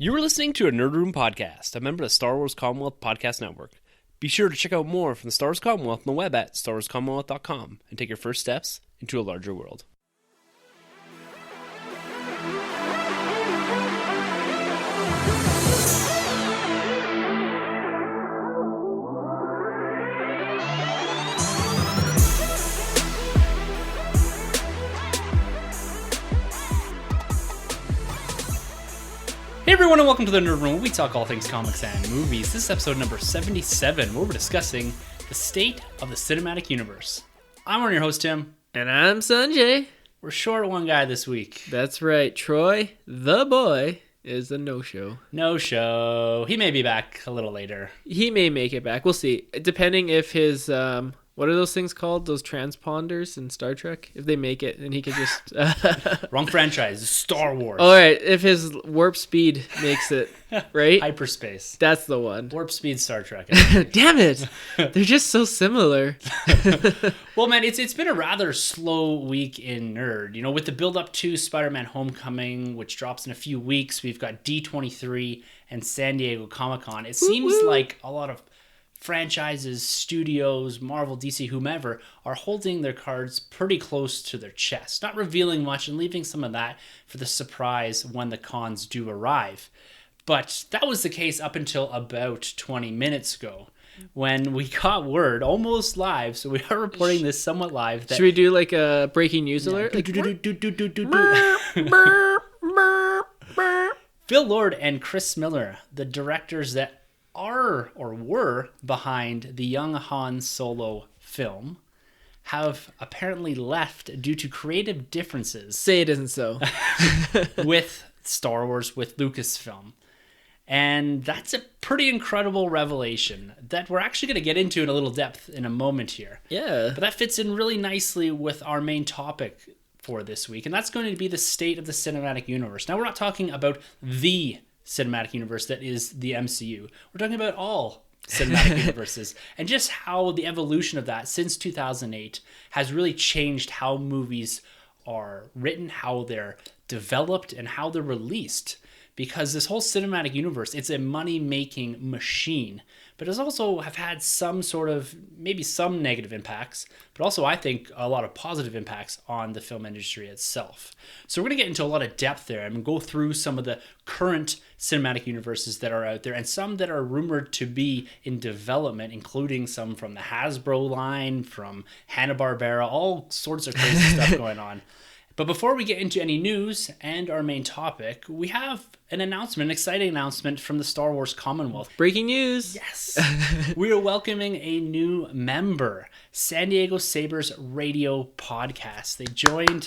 You were listening to a Nerd Room podcast, a member of the Star Wars Commonwealth Podcast Network. Be sure to check out more from the Star Wars Commonwealth on the web at starwarscommonwealth.com and take your first steps into a larger world. Hey everyone, and welcome to the Nerd Room, where we talk all things comics and movies. This is episode number 77, where we're discussing the state of the cinematic universe. I'm one of your host, Tim. And I'm Sunjay. We're short one guy this week. That's right. Troy, the boy, is a no-show. No show. He may be back a little later. He may make it back. We'll see. Depending if his, what are those things called? Those transponders in Star Trek? If they make it, and he could just... Wrong franchise. Star Wars. All right. If his warp speed makes it, right? Hyperspace. That's the one. Warp speed Star Trek. Damn it. They're just so similar. Well, man, it's been a rather slow week in Nerd. You know, with the build-up to Spider-Man Homecoming, which drops in a few weeks, we've got D23 and San Diego Comic-Con. It seems like a lot of franchises, studios, Marvel, DC, whomever, are holding their cards pretty close to their chest, not revealing much and leaving some of that for the surprise when the cons do arrive. But that was the case up until about 20 minutes ago, when we got word, almost live, so we are reporting this somewhat live. That, should we do like a breaking news alert? Like, Phil Lorde and Chis Miller, the directors that are or were behind the young Han Solo film, have apparently left due to creative differences. Say it isn't so. With Star Wars, with Lucasfilm. And that's a pretty incredible revelation that we're actually going to get into in a little depth in a moment here. Yeah. But that fits in really nicely with our main topic for this week, and that's going to be the state of the cinematic universe. Now, we're not talking about the cinematic universe that is the MCU. We're talking about all cinematic universes and just how the evolution of that since 2008 has really changed how movies are written, how they're developed, and how they're released. Because this whole cinematic universe, it's a money-making machine, but it's also have had some sort of, maybe some negative impacts, but also I think a lot of positive impacts on the film industry itself. So we're going to get into a lot of depth there and go through some of the current cinematic universes that are out there and some that are rumored to be in development, including some from the Hasbro line, from Hanna-Barbera, all sorts of crazy stuff going on. But before we get into any news and our main topic, we have an announcement, an exciting announcement from the Star Wars Commonwealth. Breaking news. Yes. We are welcoming a new member, San Diego Sabres Radio Podcast. They joined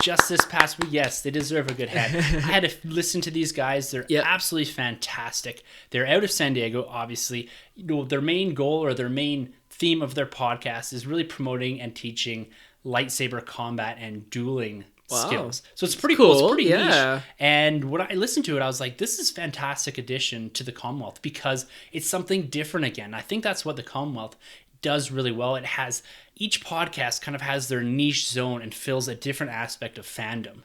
just this past week. Yes, they deserve a good head. I had to listen to these guys. They're absolutely fantastic. They're out of San Diego, obviously. You know, their main goal or their main theme of their podcast is really promoting and teaching lightsaber combat and dueling skills. So it's pretty cool. It's pretty niche. And when I listened to it, I was like, this is a fantastic addition to the Commonwealth because it's something different again. I think that's what the Commonwealth does really well. It has, each podcast kind of has their niche zone and fills a different aspect of fandom.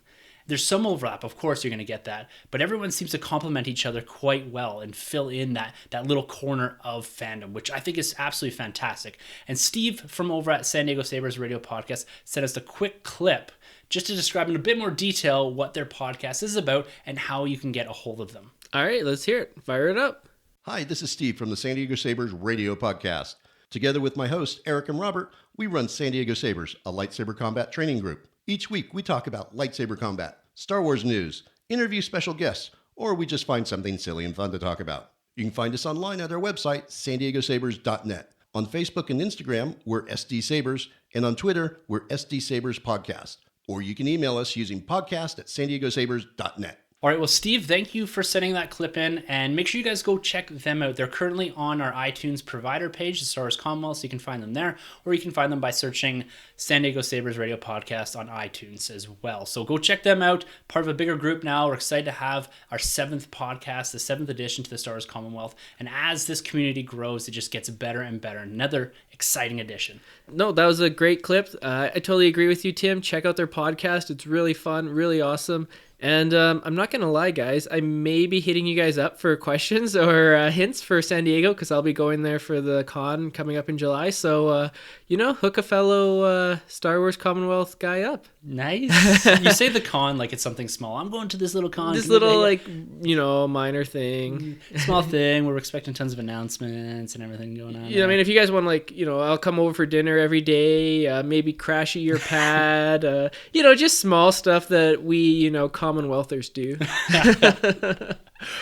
There's some overlap, of course you're going to get that, but everyone seems to complement each other quite well and fill in that little corner of fandom, which I think is absolutely fantastic. And Steve from over at San Diego Sabres Radio Podcast sent us a quick clip just to describe in a bit more detail what their podcast is about and how you can get a hold of them. All right, let's hear it. Fire it up. Hi, this is Steve from the San Diego Sabres Radio Podcast. Together with my hosts, Eric and Robert, we run San Diego Sabres, a lightsaber combat training group. Each week, we talk about lightsaber combat, Star Wars news, interview special guests, or we just find something silly and fun to talk about. You can find us online at our website, sandiegosabres.net. On Facebook and Instagram, we're SD Sabres, and on Twitter, we're SD Sabres Podcast. Or you can email us using podcast@sandiegosabres.net. All right, well, Steve, thank you for sending that clip in, and make sure you guys go check them out. They're currently on our iTunes provider page, the Star Wars Commonwealth, so you can find them there, or you can find them by searching San Diego Sabres Radio Podcast on iTunes as well. So go check them out. Part of a bigger group now. We're excited to have our 7th podcast, the 7th edition to the Star Wars Commonwealth, and as this community grows, it just gets better and better. Another exciting edition. No, that was a great clip. I totally agree with you, Tim. Check out their podcast. It's really fun, really awesome. And I'm not going to lie, guys. I may be hitting you guys up for questions or hints for San Diego because I'll be going there for the con coming up in July. So, hook a fellow Star Wars Commonwealth guy up. Nice. You say the con like it's something small. I'm going to this little con. This little, minor thing. Small thing. We're expecting tons of announcements and everything going on. I mean, if you guys want, I'll come over for dinner every day, maybe crash at your pad, just small stuff that we, Commonwealthers do.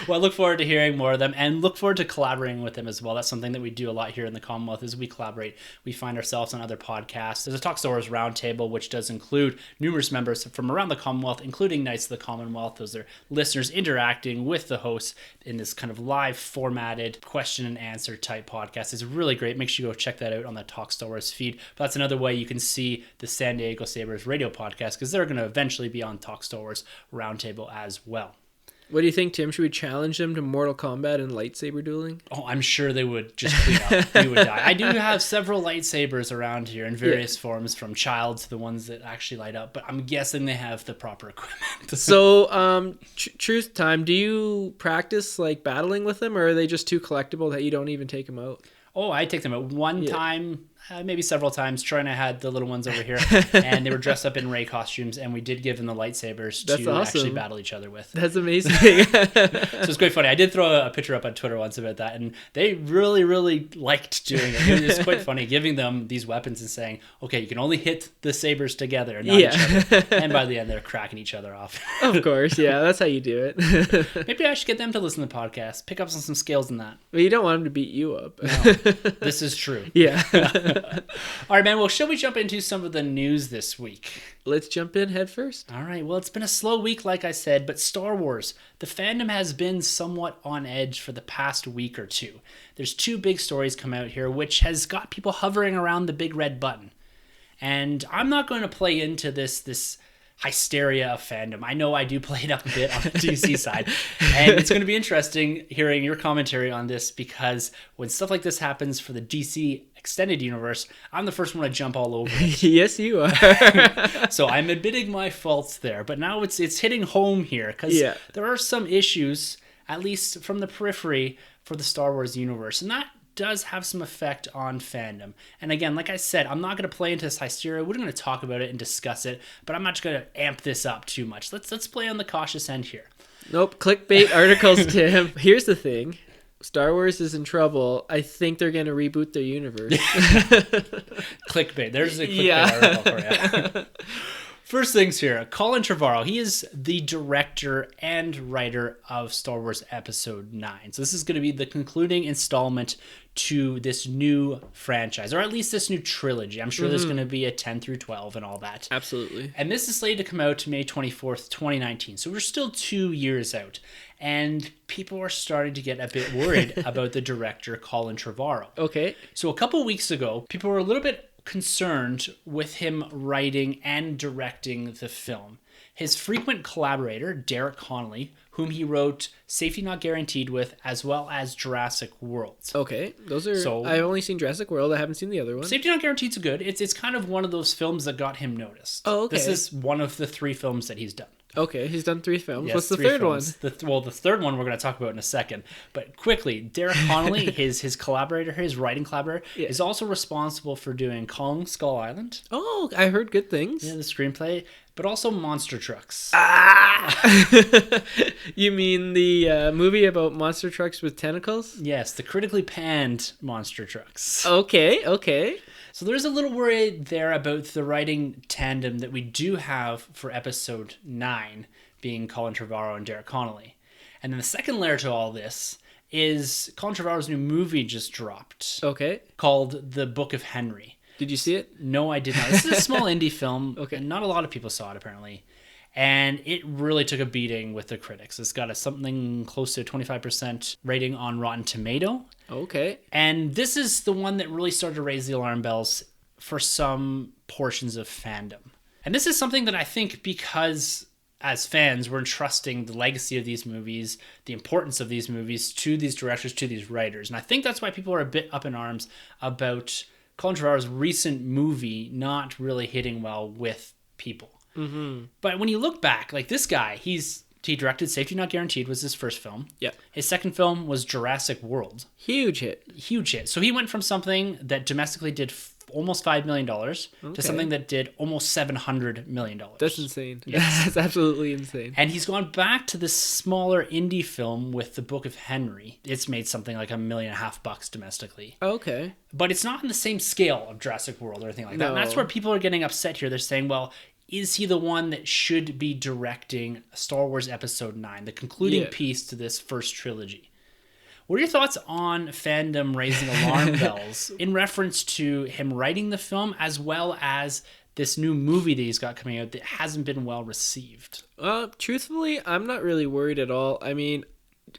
Well, I look forward to hearing more of them and look forward to collaborating with them as well. That's something that we do a lot here in the Commonwealth is we collaborate. We find ourselves on other podcasts. There's a Talk Star Wars Roundtable, which does include numerous members from around the Commonwealth, including Knights of the Commonwealth. Those are listeners interacting with the hosts in this kind of live formatted question and answer type podcast. It's really great. Make sure you go check that out on the Talk Star Wars feed. But that's another way you can see the San Diego Sabres radio podcast because they're going to eventually be on Talk Star Wars Roundtable as well. What do you think, Tim? Should we challenge them to Mortal Kombat and lightsaber dueling? Oh, I'm sure they would just clean up. We would die. I do have several lightsabers around here in various forms, from child to the ones that actually light up, but I'm guessing they have the proper equipment. So, truth time, do you practice battling with them, or are they just too collectible that you don't even take them out? Oh, I take them out one time, maybe several times. Troy and I had the little ones over here, and they were dressed up in Rey costumes, and we did give them the lightsabers to actually battle each other with. That's amazing. So it's quite funny. I did throw a picture up on Twitter once about that, and they really, really liked doing it. It was quite funny, giving them these weapons and saying, okay, you can only hit the sabers together, not each other. And by the end, they're cracking each other off. Of course, yeah, that's how you do it. Maybe I should get them to listen to the podcast, pick up on some skills in that. Well, you don't want them to beat you up. No, this is true. Yeah. All right, man. Well, shall we jump into some of the news this week? Let's jump in head first. All right. Well, it's been a slow week, like I said, but Star Wars, the fandom has been somewhat on edge for the past week or two. There's two big stories come out here, which has got people hovering around the big red button. And I'm not going to play into this hysteria of fandom. I know I do play it up a bit on the DC side. And it's going to be interesting hearing your commentary on this because when stuff like this happens for the DC extended universe, I'm the first one to jump all over it. Yes, you are. So I'm admitting my faults there. But now it's hitting home here because there are some issues, at least from the periphery, for the Star Wars universe. And that does have some effect on fandom. And again, like I said, I'm not going to play into this hysteria. We're going to talk about it and discuss it, but I'm not just going to amp this up too much. Let's play on the cautious end here. Nope, clickbait articles, Tim. Here's the thing. Star Wars is in trouble. I think they're going to reboot their universe. Clickbait. There's a clickbait article for you. First things here, Colin Trevorrow, he is the director and writer of Star Wars Episode 9. So this is going to be the concluding installment to this new franchise, or at least this new trilogy. I'm sure there's going to be a 10 through 12 and all that. Absolutely. And this is slated to come out May 24th, 2019. So we're still 2 years out. And people are starting to get a bit worried about the director, Colin Trevorrow. Okay. So a couple weeks ago, people were a little bit concerned with him writing and directing the film. His frequent collaborator, Derek Connolly, whom he wrote Safety Not Guaranteed with, as well as Jurassic World. Okay, those are. I've only seen Jurassic World. I haven't seen the other one. Safety Not Guaranteed's good. It's kind of one of those films that got him noticed. Oh, okay. This is one of the 3 films that he's done. Okay, he's done 3 films. Yes, What's the third one? The third one we're going to talk about in a second. But quickly, Derek Connolly, his collaborator, his writing collaborator, is also responsible for doing Kong Skull Island. Oh, I heard good things. Yeah, the screenplay, but also Monster Trucks. You mean the movie about monster trucks with tentacles? Yes, the critically panned Monster Trucks. Okay. So there's a little worry there about the writing tandem that we do have for Episode 9, being Colin Trevorrow and Derek Connolly. And then the second layer to all this is Colin Trevorrow's new movie just dropped. Okay. Called The Book of Henry. Did you see it? No, I did not. This is a small indie film. Okay. And not a lot of people saw it, apparently. And it really took a beating with the critics. It's got something close to a 25% rating on Rotten Tomato. Okay. And this is the one that really started to raise the alarm bells for some portions of fandom. And this is something that I think because as fans, we're entrusting the legacy of these movies, the importance of these movies to these directors, to these writers. And I think that's why people are a bit up in arms about Colin Trevorrow's recent movie not really hitting well with people. But when you look back, like this guy, he directed Safety Not Guaranteed was his first film. Yeah. His second film was Jurassic World. Huge hit. Huge hit. So he went from something that domestically did almost $5 million to something that did almost $700 million. That's insane. Yes. That's absolutely insane. And he's gone back to this smaller indie film with The Book of Henry. It's made something like $1.5 million domestically. Okay. But it's not on the same scale of Jurassic World or anything like that. And that's where people are getting upset here. They're saying, well, is he the one that should be directing Star Wars Episode 9, the concluding piece to this first trilogy? What are your thoughts on fandom raising alarm bells in reference to him writing the film as well as this new movie that he's got coming out that hasn't been well received? Truthfully, I'm not really worried at all. I mean,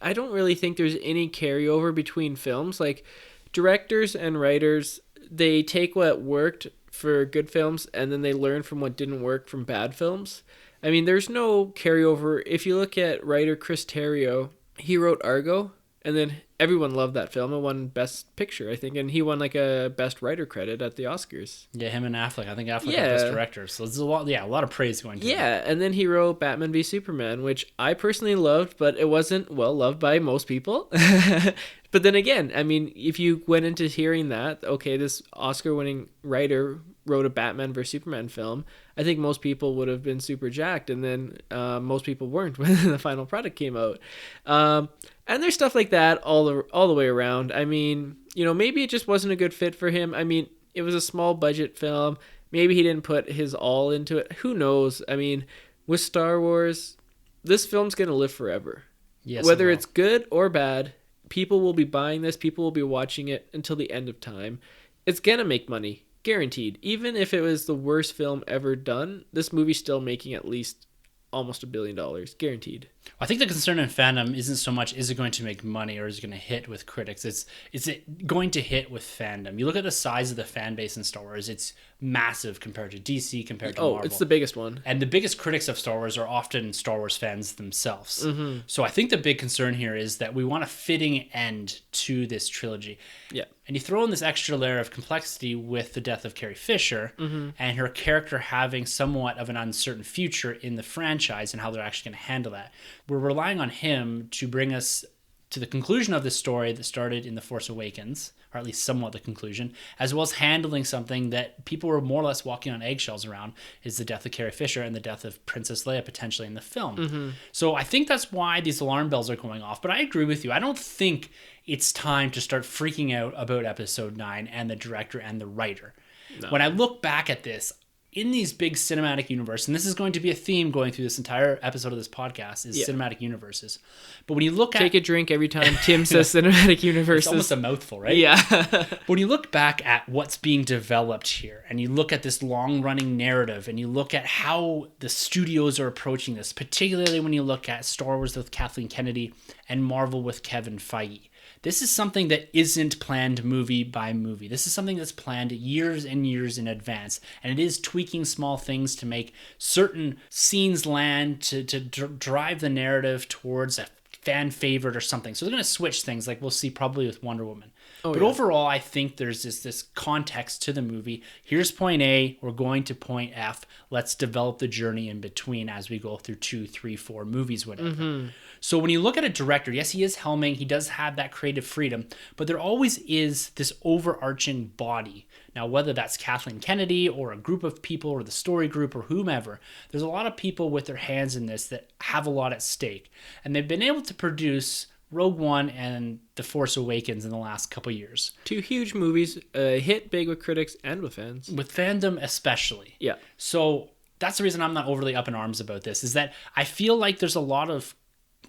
I don't really think there's any carryover between films. Like, directors and writers, they take what worked for good films and then they learn from what didn't work from bad films. I mean, there's no carryover. If you look at writer Chris Terrio, he wrote Argo, and then everyone loved that film. It won Best Picture, I think, and he won like a Best Writer credit at the Oscars. Yeah, him and Affleck. I think Affleck got Best Director. So there's a lot of praise going to him. Yeah, and then he wrote Batman v Superman, which I personally loved, but it wasn't well loved by most people. But then again, I mean, if you went into hearing that, okay, this Oscar-winning writer wrote a Batman v Superman film, I think most people would have been super jacked, and then most people weren't when the final product came out. And there's stuff like that all the way around. I mean, you know, maybe it just wasn't a good fit for him. I mean, it was a small budget film. Maybe he didn't put his all into it. Who knows? I mean, with Star Wars, this film's going to live forever. Yes, whether it's good or bad, people will be buying this. People will be watching it until the end of time. It's going to make money. Guaranteed. Even if it was the worst film ever done, this movie's still making at least almost $1 billion. Guaranteed. I think the concern in fandom isn't so much is it going to make money or is it going to hit with critics. Is it going to hit with fandom? You look at the size of the fan base in Star Wars, it's massive compared to DC, compared to Marvel. It's the biggest one. And the biggest critics of Star Wars are often Star Wars fans themselves. Mm-hmm. So I think the big concern here is that we want a fitting end to this trilogy. Yeah. And you throw in this extra layer of complexity with the death of Carrie Fisher and her character having somewhat of an uncertain future in the franchise and how they're actually going to handle that. We're relying on him to bring us to the conclusion of this story that started in The Force Awakens, or at least somewhat the conclusion, as well as handling something that people were more or less walking on eggshells around, is the death of Carrie Fisher and the death of Princess Leia potentially in the film. So I think that's why these alarm bells are going off. But I agree with you. I don't think it's time to start freaking out about Episode 9 and the director and the writer. No. When I look back at this, in these big cinematic universes, and this is going to be a theme going through this entire episode of this podcast, is cinematic universes. But when you look Take a drink every time Tim says cinematic universes. It's almost a mouthful, right? Yeah. But when you look back at what's being developed here, and you look at this long-running narrative, and you look at how the studios are approaching this, particularly when you look at Star Wars with Kathleen Kennedy and Marvel with Kevin Feige, this is something that isn't planned movie by movie. This is something that's planned years and years in advance. And it is tweaking small things to make certain scenes land, to drive the narrative towards a fan favorite or something. So they're going to switch things like we'll see probably with Wonder Woman. Overall, I think there's this context to the movie. Here's point A. We're going to point F. Let's develop the journey in between as we go through 2, 3, 4 movies, whatever. So when you look at a director, yes, he is helming. He does have that creative freedom. But there always is this overarching body. Now, whether that's Kathleen Kennedy or a group of people or the story group or whomever, there's a lot of people with their hands in this that have a lot at stake. And they've been able to produce Rogue One and The Force Awakens in the last couple years. 2 huge movies, hit big with critics and with fans. With fandom especially. Yeah. So that's the reason I'm not overly up in arms about this, is that I feel like there's a lot of,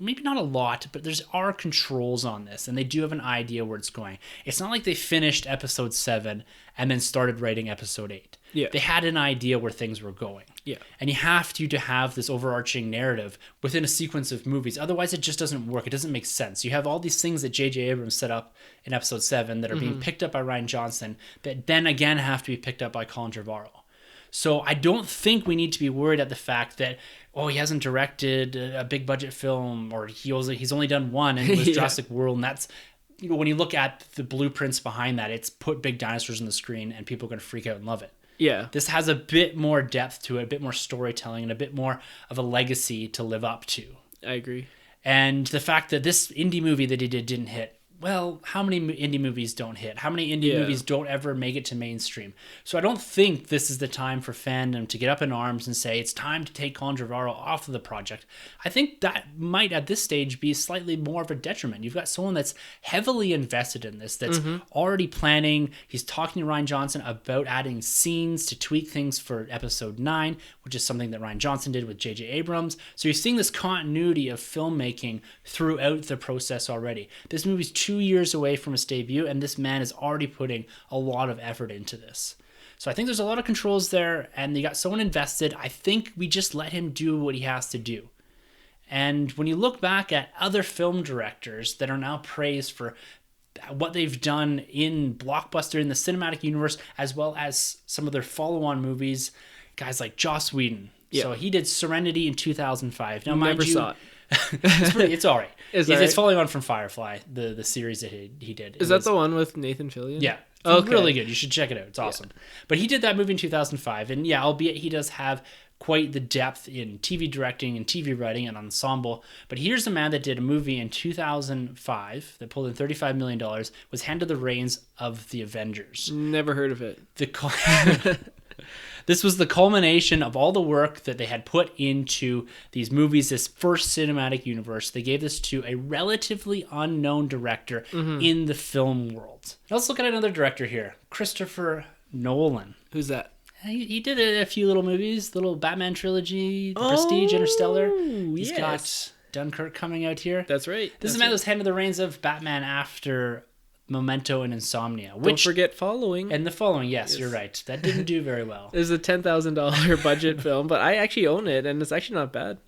maybe not a lot, but are controls on this, and they do have an idea where it's going. It's not like they finished Episode 7 and then started writing Episode 8. Yeah. They had an idea where things were going. Yeah. And you have to have this overarching narrative within a sequence of movies. Otherwise, it just doesn't work. It doesn't make sense. You have all these things that J.J. Abrams set up in Episode 7 that are being picked up by Rian Johnson that then again have to be picked up by Colin Trevorrow. So I don't think we need to be worried at the fact that, he hasn't directed a big budget film, or he's only done one, and it was Jurassic World, and that's, when you look at the blueprints behind that, it's put big dinosaurs on the screen and people are going to freak out and love it. Yeah, This has a bit more depth to it, a bit more storytelling, and a bit more of a legacy to live up to. I agree. And the fact that this indie movie that he didn't hit, well, how many indie movies don't hit? How many indie movies don't ever make it to mainstream? So I don't think this is the time for fandom to get up in arms and say it's time to take Colin Trevorrow off of the project. I think that might at this stage be slightly more of a detriment. You've got someone that's heavily invested in this, that's already planning. He's talking to Rian Johnson about adding scenes to tweak things for episode 9, which is something that Rian Johnson did with J.J. Abrams. So you're seeing this continuity of filmmaking throughout the process already. This movie's 2 years away from its debut, and this man is already putting a lot of effort into this. So I think there's a lot of controls there, and they got someone invested. I think we just let him do what he has to do. And when you look back at other film directors that are now praised for what they've done in blockbuster, in the cinematic universe, as well as some of their follow-on movies, guys like Joss Whedon. Yeah. So he did Serenity in 2005. Now, Never saw it. It's all right. Is It's that right? following on from Firefly, the series that he did. Is that the one with Nathan Fillion? Yeah. Okay. Really good. You should check it out. It's awesome. But he did that movie in 2005. And yeah, albeit he does have quite the depth in TV directing and TV writing and ensemble. But here's a man that did a movie in 2005 that pulled in $35 million, was handed the reins of the Avengers. Never heard of it. This was the culmination of all the work that they had put into these movies, this first cinematic universe. They gave this to a relatively unknown director in the film world. Now let's look at another director here, Christopher Nolan. Who's that? He did a few little movies, little Batman trilogy, The Prestige, Interstellar. He's got Dunkirk coming out here. That's right. This is a man that was handed the reins of Batman after Memento and Insomnia. Don't forget Following. And the following, yes, you're right. That didn't do very well. It was a $10,000 budget film, but I actually own it, and it's actually not bad.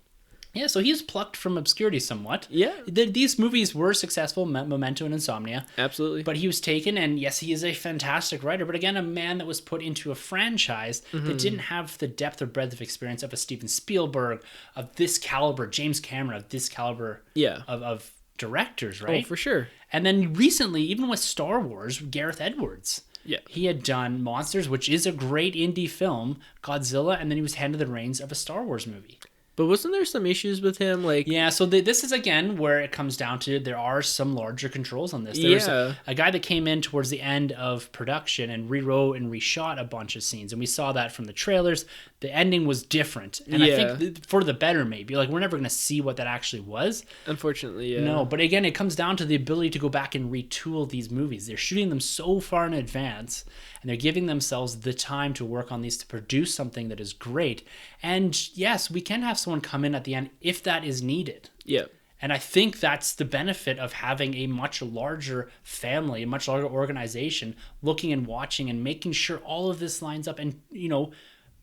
Yeah, so he's plucked from obscurity somewhat. Yeah. These movies were successful, Memento and Insomnia. Absolutely. But he was taken, and yes, he is a fantastic writer, but again, a man that was put into a franchise that didn't have the depth or breadth of experience of a Steven Spielberg, of this caliber, James Cameron, of this caliber of directors, right? Oh, for sure. And then recently, even with Star Wars, Gareth Edwards. Yeah. He had done Monsters, which is a great indie film, Godzilla, and then he was handed the reins of a Star Wars movie. But wasn't there some issues with him? Yeah, so this is, again, where it comes down to there are some larger controls on this. There was a guy that came in towards the end of production and rewrote and reshot a bunch of scenes, and we saw that from the trailers. The ending was different, and I think for the better, maybe. Like, we're never going to see what that actually was. Unfortunately, yeah. No, but again, it comes down to the ability to go back and retool these movies. They're shooting them so far in advance, and they're giving themselves the time to work on these to produce something that is great. And yes, we can have someone come in at the end if that is needed. Yeah. And I think that's the benefit of having a much larger family, a much larger organization looking and watching and making sure all of this lines up and,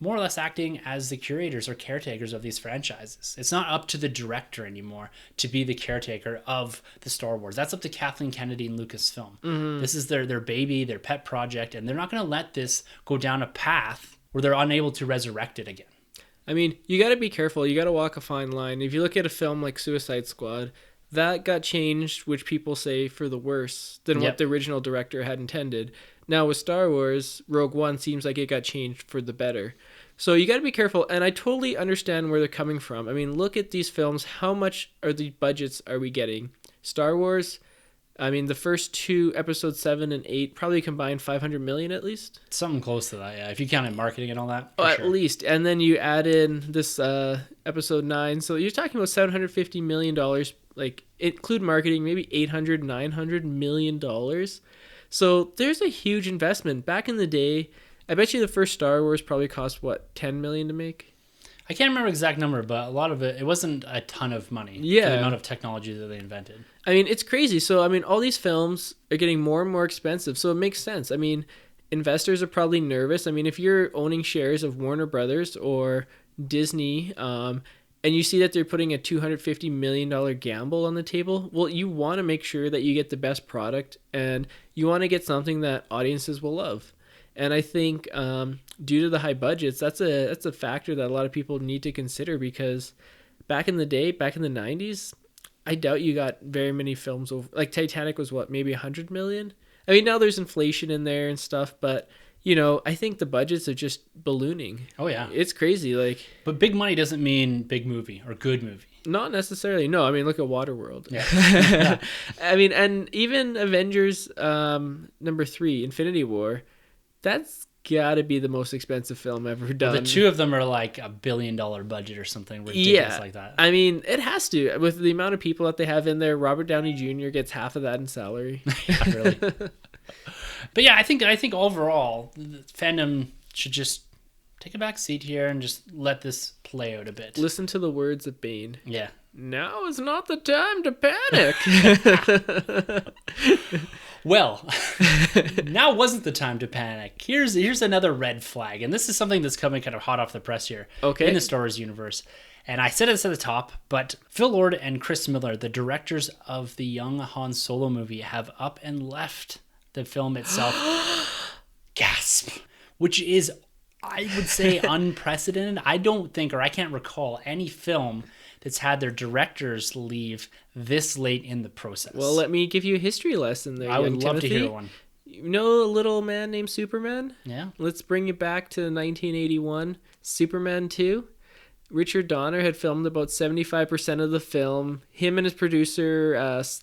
more or less acting as the curators or caretakers of these franchises. It's not up to the director anymore to be the caretaker of the Star Wars. That's up to Kathleen Kennedy and Lucasfilm. This is their baby, their pet project, and they're not going to let this go down a path where they're unable to resurrect it again. I mean, you got to be careful. You got to walk a fine line. If you look at a film like Suicide Squad, that got changed, which people say for the worse than what the original director had intended. Now with Star Wars, Rogue One seems like it got changed for the better. So you got to be careful, and I totally understand where they're coming from. I mean, look at these films. How much are the budgets are we getting? Star Wars, I mean, the first two, episodes 7 and 8, probably combined $500 million at least. Something close to that, yeah. If you count in marketing and all that. At least. And then you add in this episode 9. So you're talking about $750 million. Like, include marketing, maybe $800, $900 million. So there's a huge investment. Back in the day, I bet you the first Star Wars probably cost, $10 million to make? I can't remember the exact number, but a lot of it wasn't a ton of money for the amount of technology that they invented. I mean, it's crazy. So, I mean, all these films are getting more and more expensive, so it makes sense. I mean, investors are probably nervous. I mean, if you're owning shares of Warner Brothers or Disney, and you see that they're putting a $250 million gamble on the table, well, you want to make sure that you get the best product, and you want to get something that audiences will love. And I think due to the high budgets, that's a factor that a lot of people need to consider, because back in the day, back in the 90s, I doubt you got very many films over. Like Titanic was maybe $100 million? I mean, now there's inflation in there and stuff, but you know, I think the budgets are just ballooning. Oh yeah. It's crazy. Like, But big money doesn't mean big movie or good movie. not necessarily. No, I mean, look at Waterworld. Yeah. I mean, and even Avengers number 3, Infinity War, that's got to be the most expensive film ever done. The two of them are like $1 billion budget or something ridiculous like that. I mean, it has to. With the amount of people that they have in there, Robert Downey Jr. gets half of that in salary. Yeah, really. But yeah, I think overall, the fandom should just take a back seat here and just let this play out a bit. Listen to the words of Bane. Yeah. Now is not the time to panic. Well, now wasn't the time to panic. Here's another red flag, and this is something that's coming kind of hot off the press here in the Star Wars universe. And I said this at the top, but Phil Lord and Chris Miller, the directors of the young Han Solo movie, have up and left the film itself. Gasp. Which is, I would say, unprecedented. I don't think, or I can't recall any film that's had their directors leave this late in the process. Well, let me give you a history lesson there. I would love Timothy. to hear one. You know a little man named Superman? Yeah. Let's bring it back to 1981. Superman 2. Richard Donner had filmed about 75% of the film. Him and his producer,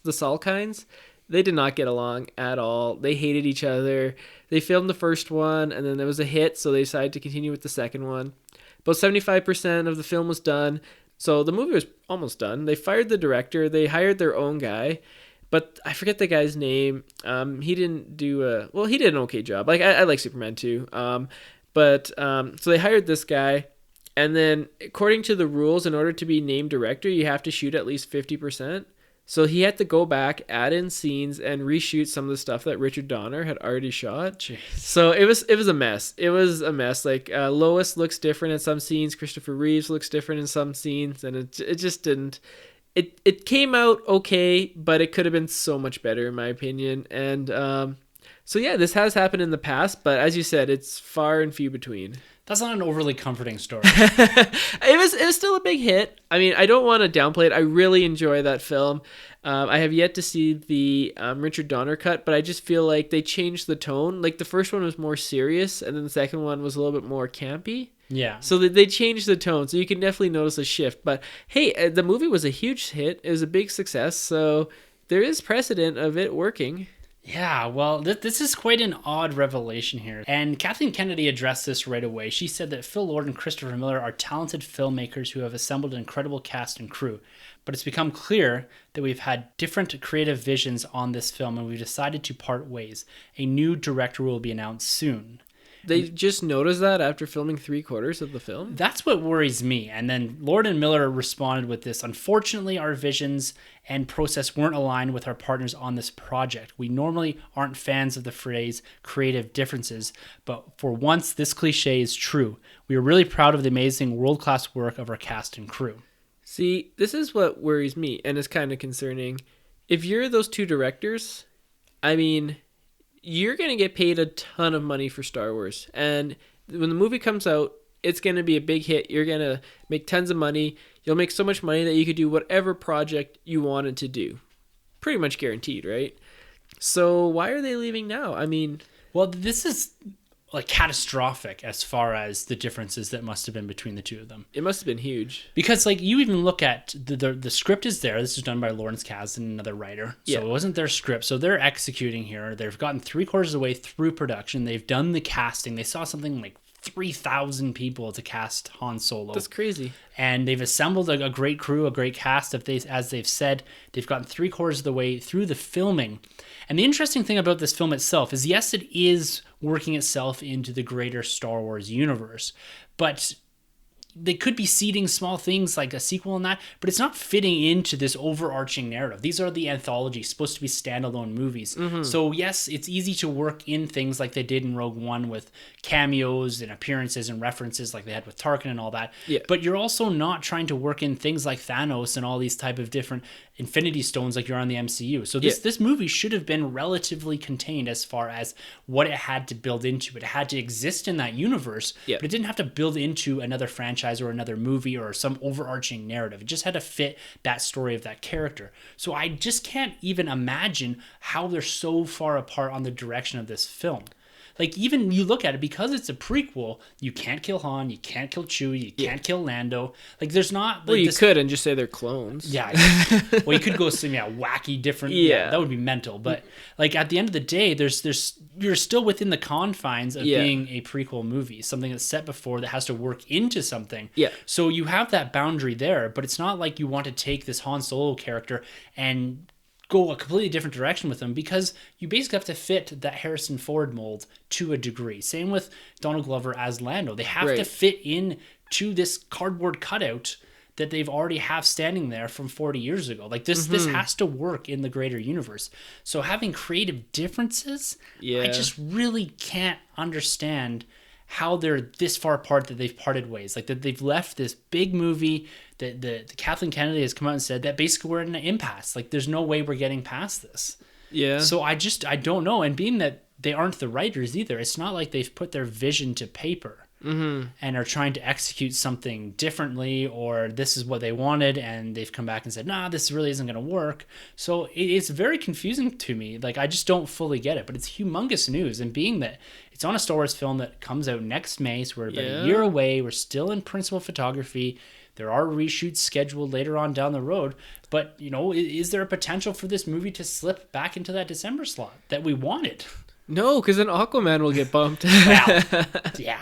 the Salkinds, they did not get along at all. They hated each other. They filmed the first one, and then there was a hit, so they decided to continue with the second one. About 75% of the film was done. So the movie was almost done. They fired the director. They hired their own guy, but I forget the guy's name. He didn't do he did an okay job. Like I like Superman too. So they hired this guy, and then according to the rules, in order to be named director, you have to shoot at least 50%. So he had to go back, add in scenes, and reshoot some of the stuff that Richard Donner had already shot. Jeez. So it was a mess. It was a mess. Like Lois looks different in some scenes. Christopher Reeves looks different in some scenes, and it just didn't. It came out okay, but it could have been so much better in my opinion. And so yeah, this has happened in the past, but as you said, it's far and few between. That's not an overly comforting story. It was still a big hit. I mean, I don't want to downplay it. I really enjoy that film. I have yet to see the Richard Donner cut, but I just feel like they changed the tone. Like the first one was more serious, and then the second one was a little bit more campy. Yeah. So they changed the tone, so you can definitely notice a shift. But hey, the movie was a huge hit. It was a big success, so there is precedent of it working. Yeah, well, this is quite an odd revelation here. And Kathleen Kennedy addressed this right away. She said that Phil Lord and Christopher Miller are talented filmmakers who have assembled an incredible cast and crew. But it's become clear that we've had different creative visions on this film, and we've decided to part ways. A new director will be announced soon. They just noticed that after filming 3/4 of the film? That's what worries me. And then Lord and Miller responded with this. Unfortunately, our visions and process weren't aligned with our partners on this project. We normally aren't fans of the phrase creative differences, but for once, this cliche is true. We are really proud of the amazing world-class work of our cast and crew. See, this is what worries me, and is kind of concerning. If you're those two directors, I mean, you're going to get paid a ton of money for Star Wars. And when the movie comes out, it's going to be a big hit. You're going to make tons of money. You'll make so much money that you could do whatever project you wanted to do. Pretty much guaranteed, right? So why are they leaving now? I mean... Well, this is like catastrophic as far as the differences that must have been between the two of them. It must have been huge. Because like you even look at the script is there. This is done by Lawrence Kasdan, another writer. So It wasn't their script. So they're executing here. They've gotten 3/4 of the way through production. They've done the casting. They saw something like 3,000 people to cast Han Solo. That's crazy. And they've assembled a great crew, a great cast. As they've said, they've gotten 3/4 of the way through the filming. And the interesting thing about this film itself is, yes, it is working itself into the greater Star Wars universe, but they could be seeding small things like a sequel and that, but it's not fitting into this overarching narrative. These are the anthologies, supposed to be standalone movies. Mm-hmm. So yes, it's easy to work in things like they did in Rogue One with cameos and appearances and references like they had with Tarkin and all that. Yeah. But you're also not trying to work in things like Thanos and all these type of different Infinity Stones like you're on the MCU. So this movie should have been relatively contained as far as what it had to build into. It had to exist in that universe, but it didn't have to build into another franchise or another movie or some overarching narrative. It just had to fit that story of that character. So I just can't even imagine how they're so far apart on the direction of this film. Like, even you look at it, because it's a prequel, you can't kill Han, you can't kill Chewie, you can't kill Lando. Like, there's not... Like, well, you could and just say they're clones. Yeah. Well, you could go some wacky different... Yeah, that would be mental. But, like, at the end of the day, you're still within the confines of being a prequel movie, something that's set before that has to work into something. Yeah. So you have that boundary there, but it's not like you want to take this Han Solo character and go a completely different direction with them, because you basically have to fit that Harrison Ford mold to a degree. Same with Donald Glover as Lando. They have to fit in to this cardboard cutout that they've already have standing there from 40 years ago. Like, this has to work in the greater universe. So having creative differences, I just really can't understand how they're this far apart, that they've parted ways. Like, that they've left this big movie that the Kathleen Kennedy has come out and said that basically we're in an impasse. Like, there's no way we're getting past this. Yeah. So I don't know. And being that they aren't the writers either, it's not like they've put their vision to paper and are trying to execute something differently, or this is what they wanted and they've come back and said, nah, this really isn't going to work. So it's very confusing to me. Like, I just don't fully get it, but it's humongous news. And being that it's on a Star Wars film that comes out next May, so we're about a year away, we're still in principal photography. There are reshoots scheduled later on down the road, but, is there a potential for this movie to slip back into that December slot that we wanted? No, because then Aquaman will get bumped. Well, yeah.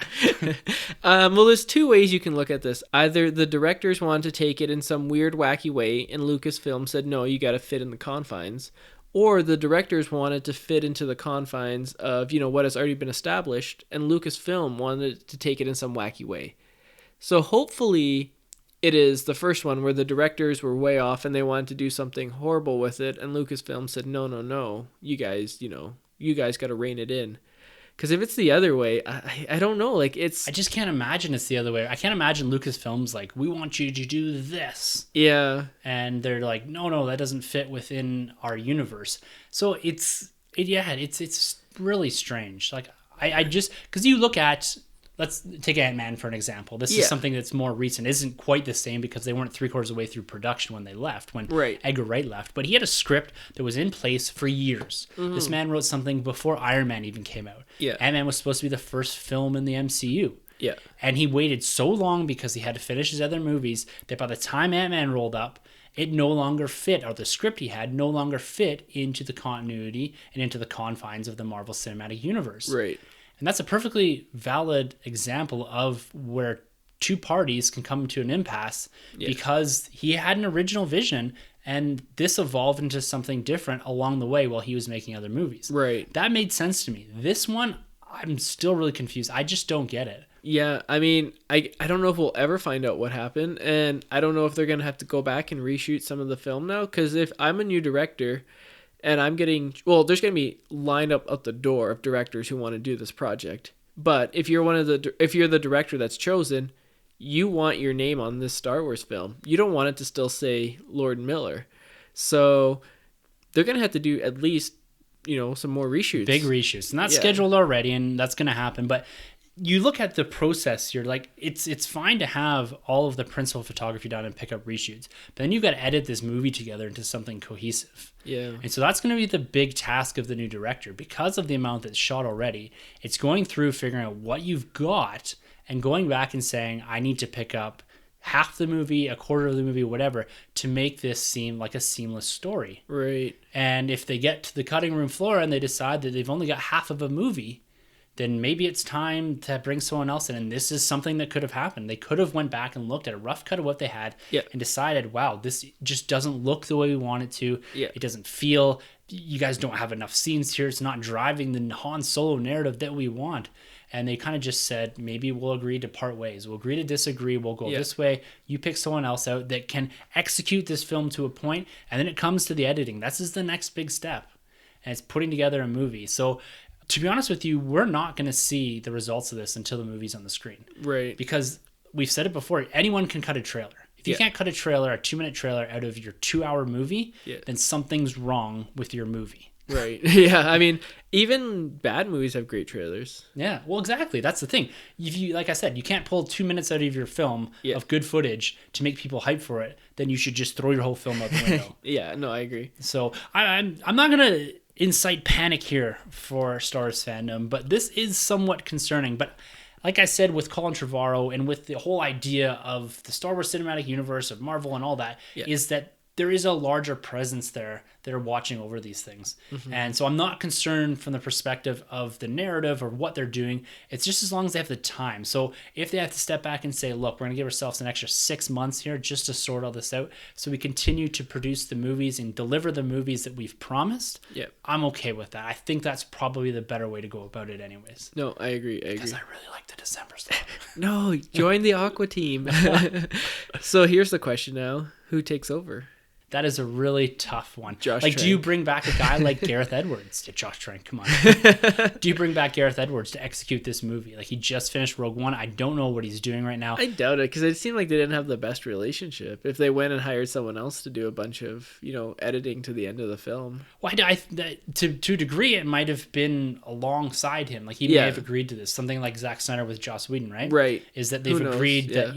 Well, there's two ways you can look at this. Either the directors wanted to take it in some weird, wacky way, and Lucasfilm said, no, you got to fit in the confines. Or the directors wanted to fit into the confines of, what has already been established, and Lucasfilm wanted to take it in some wacky way. So hopefully it is the first one, where the directors were way off and they wanted to do something horrible with it, and Lucasfilm said, no, you guys, you guys got to rein it in. Because if it's the other way, I don't know. Like, I just can't imagine it's the other way. I can't imagine Lucasfilm's like, we want you to do this. Yeah. And they're like, no, that doesn't fit within our universe. So it's really strange. Like, I just, because you look at, let's take Ant-Man for an example. This is something that's more recent. It isn't quite the same because they weren't 3/4 of the way through production when they left, when Edgar Wright left. But he had a script that was in place for years. This man wrote something before Iron Man even came out. Yeah. Ant-Man was supposed to be the first film in the MCU. Yeah. And he waited so long because he had to finish his other movies that by the time Ant-Man rolled up, it no longer fit, or the script he had no longer fit into the continuity and into the confines of the Marvel Cinematic Universe. Right. And that's a perfectly valid example of where two parties can come to an impasse because he had an original vision and this evolved into something different along the way while he was making other movies. Right. That made sense to me. This one, I'm still really confused. I just don't get it. Yeah, I mean, I don't know if we'll ever find out what happened, and I don't know if they're going to have to go back and reshoot some of the film now, because if I'm a new director... and I'm getting, there's going to be lined up at the door of directors who want to do this project. But if you're if you're the director that's chosen, you want your name on this Star Wars film. You don't want it to still say Lorde Miller. So they're going to have to do at least, some more reshoots. Big reshoots. And that's scheduled already, and that's going to happen. But you look at the process, you're like, it's fine to have all of the principal photography done and pick up reshoots, but then you've got to edit this movie together into something cohesive. Yeah. And so that's going to be the big task of the new director. Because of the amount that's shot already, it's going through figuring out what you've got and going back and saying, I need to pick up half the movie, a quarter of the movie, whatever, to make this seem like a seamless story. Right. And if they get to the cutting room floor and they decide that they've only got half of a movie, then maybe it's time to bring someone else in. And this is something that could have happened. They could have went back and looked at a rough cut of what they had and decided, wow, this just doesn't look the way we want it to. It doesn't feel, you guys don't have enough scenes here. It's not driving the Han Solo narrative that we want. And they kind of just said, maybe we'll agree to part ways. We'll agree to disagree. We'll go this way. You pick someone else out that can execute this film to a point. And then it comes to the editing. This is the next big step. And it's putting together a movie. So to be honest with you, we're not going to see the results of this until the movie's on the screen. Right. Because we've said it before, anyone can cut a trailer. If you can't cut a 2-minute trailer out of your 2-hour movie, then something's wrong with your movie. Right. Yeah. I mean, even bad movies have great trailers. Yeah. Well, exactly. That's the thing. If you, like I said, you can't pull 2 minutes out of your film of good footage to make people hype for it, then you should just throw your whole film out the window. Yeah. No, I agree. So I'm not going to incite panic here for Star Wars fandom, but this is somewhat concerning. But like I said, with Colin Trevorrow and with the whole idea of the Star Wars cinematic universe of Marvel and all that, is that there is a larger presence there that are watching over these things. And so I'm not concerned from the perspective of the narrative or what they're doing. It's just as long as they have the time. So if they have to step back and say, look, we're going to give ourselves an extra 6 months here just to sort all this out so we continue to produce the movies and deliver the movies that we've promised, I'm okay with that. I think that's probably the better way to go about it anyways. No, I agree. Because I really like the December stuff. No, join the Aqua team. So here's the question now. Who takes over? That is a really tough one. Josh Like, Trank. do you bring back a guy like Gareth Edwards? Yeah, Josh Trank, come on. Do you bring back Gareth Edwards to execute this movie? Like, he just finished Rogue One. I don't know what he's doing right now. I doubt it, because it seemed like they didn't have the best relationship. If they went and hired someone else to do a bunch of, editing to the end of the film. Well, to a degree, it might have been alongside him. Like, he may have agreed to this. Something like Zack Snyder with Joss Whedon, right? Right. Is that they've agreed that,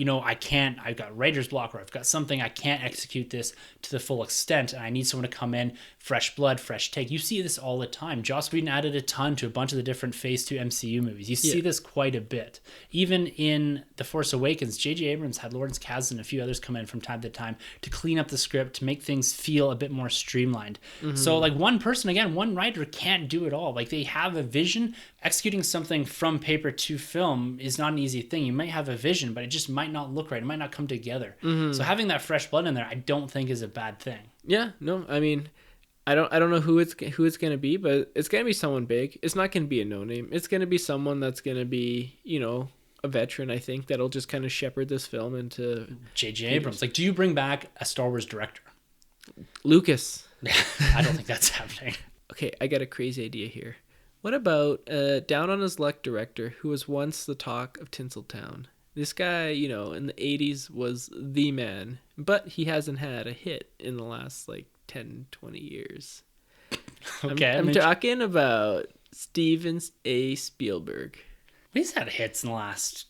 I've got writer's block, or I've got something, I can't execute this to the full extent, and I need someone to come in, fresh blood, fresh take. You see this all the time. Joss Whedon added a ton to a bunch of the different Phase 2 MCU movies. You see this quite a bit. Even in The Force Awakens, J.J. Abrams had Lawrence Kasdan and a few others come in from time to time to clean up the script, to make things feel a bit more streamlined. So, like, one person, again, one writer can't do it all. Like, they have a vision. Executing something from paper to film is not an easy thing. You might have a vision, but it just might not look right. It might not come together. So having that fresh blood in there, I don't think is a bad thing. Yeah, no, I mean, I don't know who it's going to be, but it's going to be someone big. It's not going to be a no-name. It's going to be someone that's going to be, a veteran, I think, that'll just kind of shepherd this film into... J.J. Abrams. Like, do you bring back a Star Wars director? Lucas. I don't think that's happening. Okay, I got a crazy idea here. What about a down-on-his-luck director who was once the talk of Tinseltown? This guy, in the 80s was the man, but he hasn't had a hit in the last, 10, 20 years. Okay. I'm talking about Steven A. Spielberg. He's had hits in the last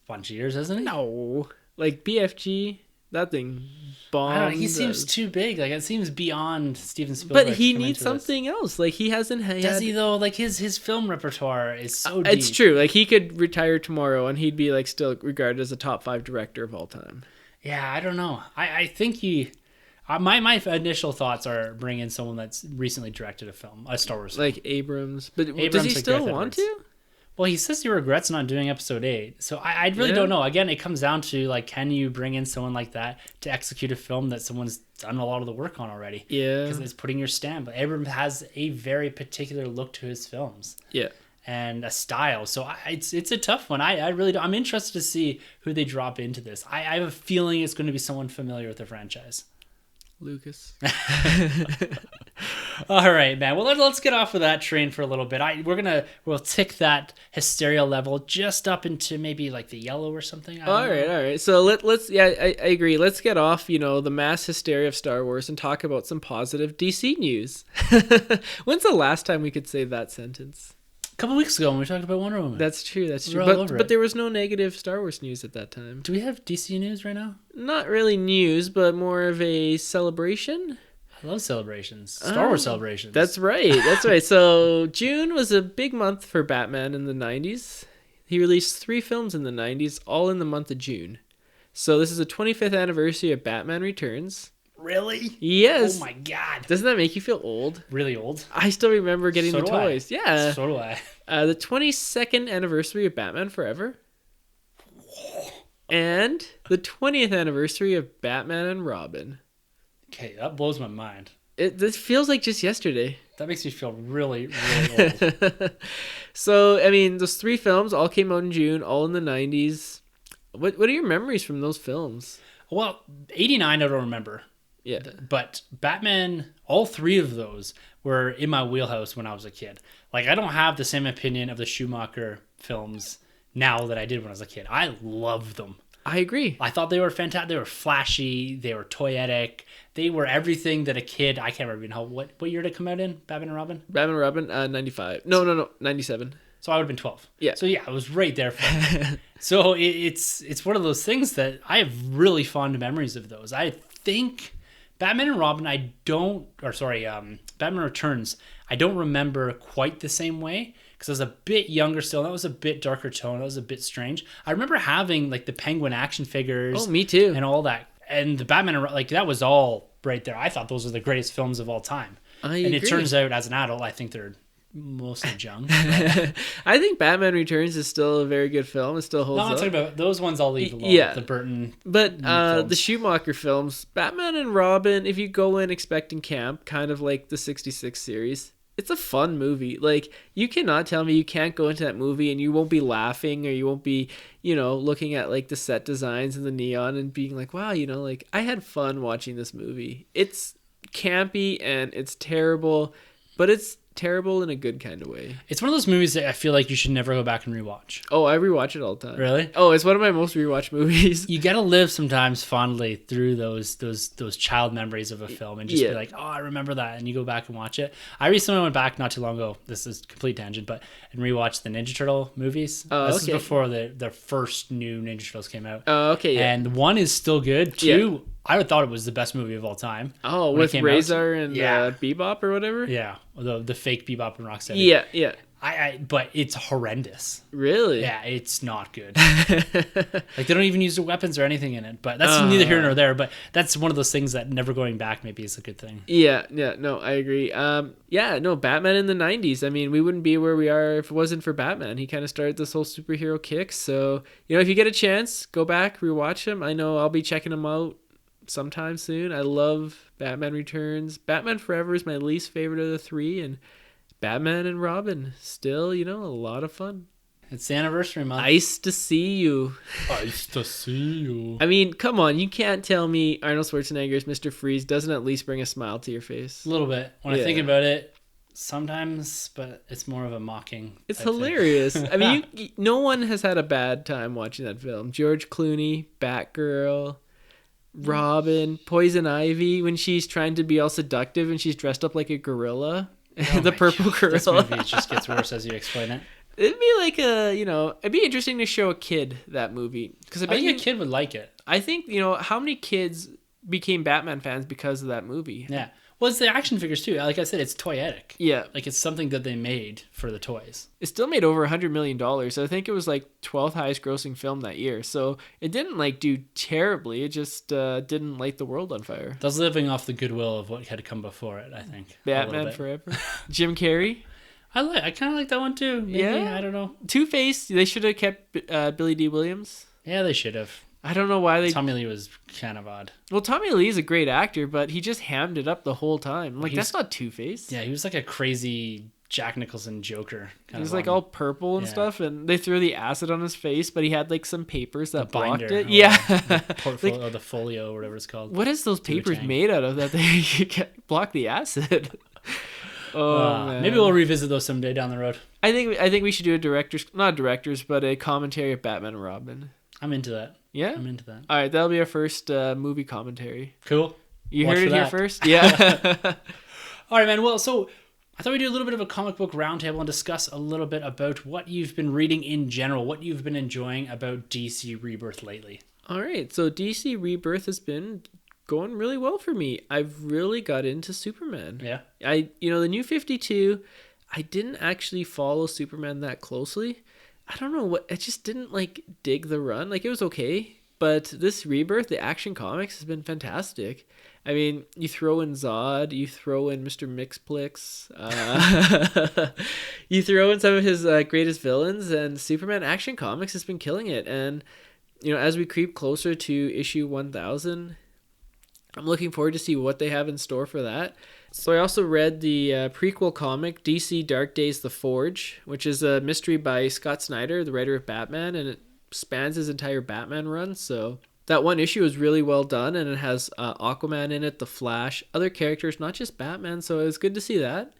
bunch of years, hasn't he? No. Like BFG, that thing bombed. I don't know, he seems too big. Like, it seems beyond Steven Spielberg. But he needs something else. Like, he hasn't had... Does he, though? Like, his film repertoire is so deep. It's true. Like, he could retire tomorrow and he'd be, still regarded as a top 5 director of all time. Yeah, I don't know. I think he... my initial thoughts are bring in someone that's recently directed a film, a Star Wars film. Like Abrams. But Abrams, does he like still Gareth want Edwards. to? Well, he says he regrets not doing episode 8. So I really don't know. Again, it comes down to, can you bring in someone like that to execute a film that someone's done a lot of the work on already? Yeah. Because it's putting your stamp. But Abrams has a very particular look to his films. Yeah. And a style. So it's a tough one. I really don't. I'm interested to see who they drop into this. I have a feeling it's going to be someone familiar with the franchise. Lucas. All right, man. Well, let's get off of that train for a little bit. We'll tick that hysteria level just up into maybe the yellow or something. All right. So let's I agree. Let's get off, the mass hysteria of Star Wars and talk about some positive DC news. When's the last time we could say that sentence? A couple weeks ago when we talked about Wonder Woman. That's true. We're all over But it. there was no negative Star Wars news at that time. Do we have DC news right now? Not really news, but more of a celebration. I love celebrations. Star Wars celebrations. That's right. So June was a big month for Batman in the 90s. He released 3 films in the 90s, all in the month of June. So this is the 25th anniversary of Batman Returns. Really? Yes. Oh my God. Doesn't that make you feel old? Really old? I still remember getting So the do toys. Yeah. So do I. The 22nd anniversary of Batman Forever. And the 20th anniversary of Batman and Robin. Okay, that blows my mind. This feels like just yesterday. That makes me feel really, really old. So, I mean, those 3 films all came out in June, all in the 90s. What are your memories from those films? Well, 89 I don't remember. Yeah. But Batman, all 3 of those were in my wheelhouse when I was a kid. I don't have the same opinion of the Schumacher films now that I did when I was a kid. I loved them. I agree. I thought they were fantastic. They were flashy. They were toyetic. They were everything that a kid... I can't remember what year did it come out in? Batman and Robin? Batman and Robin, 95. No, 97. So I would have been 12. Yeah. So yeah, I was right there for me. So it's one of those things that I have really fond memories of those. I think Batman and Robin, Batman Returns, I don't remember quite the same way because I was a bit younger still. That was a bit darker tone. That was a bit strange. I remember having like the Penguin action figures. Oh, me too. And all that. And the Batman, like that was all right there. I thought those were the greatest films of all time. I agree. It turns out as an adult, I think they're mostly junk. I think Batman Returns is still a very good film. It still holds up. I'm not talking about those ones. I'll leave alone. Yeah. The Burton. But films. the Schumacher films, Batman and Robin, if you go in expecting camp, kind of like the 66 series, it's a fun movie. Like, you cannot tell me you can't go into that movie and you won't be laughing or you won't be, looking at like the set designs and the neon and being like, wow, like I had fun watching this movie. It's campy and it's terrible, but it's terrible in a good kind of way. It's one of those movies that I feel like you should never go back and rewatch. Oh, I rewatch it all the time. Really? Oh, it's one of my most rewatched movies. You gotta live sometimes fondly through those child memories of a film and just be like, oh, I remember that, and you go back and watch it. I recently went back not too long ago. This is a complete tangent, and rewatched the Ninja Turtle movies. Oh, this okay. is before the first new Ninja Turtles came out. Oh, okay, yeah. And one is still good. Two, I thought it was the best movie of all time. Oh, when with Razor and Bebop or whatever? Yeah, the fake Bebop and Rocksteady. Yeah, yeah. But it's horrendous. Really? Yeah, it's not good. Like, they don't even use their weapons or anything in it. But that's neither here nor there. But that's one of those things that never going back maybe is a good thing. Yeah, no, I agree. Batman in the 90s. I mean, we wouldn't be where we are if it wasn't for Batman. He kind of started this whole superhero kick. So, if you get a chance, go back, rewatch him. I know I'll be checking him out sometime soon. I love Batman Returns. Batman Forever is my least favorite of the three, and Batman and Robin still, a lot of fun. It's the anniversary month. Nice to see you. Nice to see you. I mean, come on, you can't tell me Arnold Schwarzenegger's Mr. Freeze doesn't at least bring a smile to your face. A little bit. When I think about it, sometimes, but it's more of a mocking. It's hilarious. I mean, no one has had a bad time watching that film. George Clooney, Batgirl, Robin, Poison Ivy, when she's trying to be all seductive and she's dressed up like a gorilla. The purple gorilla. This movie just gets worse as you explain it. It'd be like it'd be interesting to show a kid that movie. Because I think a kid would like it. I think, how many kids became Batman fans because of that movie? Yeah. Well, it's the action figures too. Like I said, it's toyetic. Yeah. Like, it's something that they made for the toys. It still made over $100 million. I think it was like 12th highest grossing film that year. So it didn't do terribly. It just didn't light the world on fire. That's living off the goodwill of what had come before it, I think. Batman Forever. Jim Carrey. I kind of like that one too. Maybe, yeah. I don't know. Two-Face. They should have kept Billy D. Williams. Yeah, they should have. I don't know why they... Tommy Lee was kind of odd. Well, Tommy Lee's a great actor, but he just hammed it up the whole time. Like, that's not Two-Face. Yeah, he was like a crazy Jack Nicholson Joker. He was like all purple and stuff, and they threw the acid on his face, but he had like some papers that blocked it. Yeah. The portfolio, the folio, or whatever it's called. What is those papers made out of that they block the acid? Man. Maybe we'll revisit those someday down the road. I think we should do a commentary of Batman and Robin. I'm into that. Yeah? I'm into that. All right, that'll be our first movie commentary. Cool. You heard it here first? Yeah. All right, man. Well, so I thought we'd do a little bit of a comic book roundtable and discuss a little bit about what you've been reading in general, what you've been enjoying about DC Rebirth lately. All right, so DC Rebirth has been going really well for me. I've really got into Superman. Yeah. The New 52, I didn't actually follow Superman that closely. I don't know I just didn't dig the run. It was okay, but this Rebirth, the Action Comics, has been fantastic. I mean, you throw in Zod, you throw in Mr. Mixplix, you throw in some of his greatest villains, and Superman Action Comics has been killing it. And, as we creep closer to issue 1000, I'm looking forward to see what they have in store for that. So I also read the prequel comic, DC Dark Days The Forge, which is a mystery by Scott Snyder, the writer of Batman, and it spans his entire Batman run. So that one issue is really well done, and it has Aquaman in it, The Flash, other characters, not just Batman, so it was good to see that.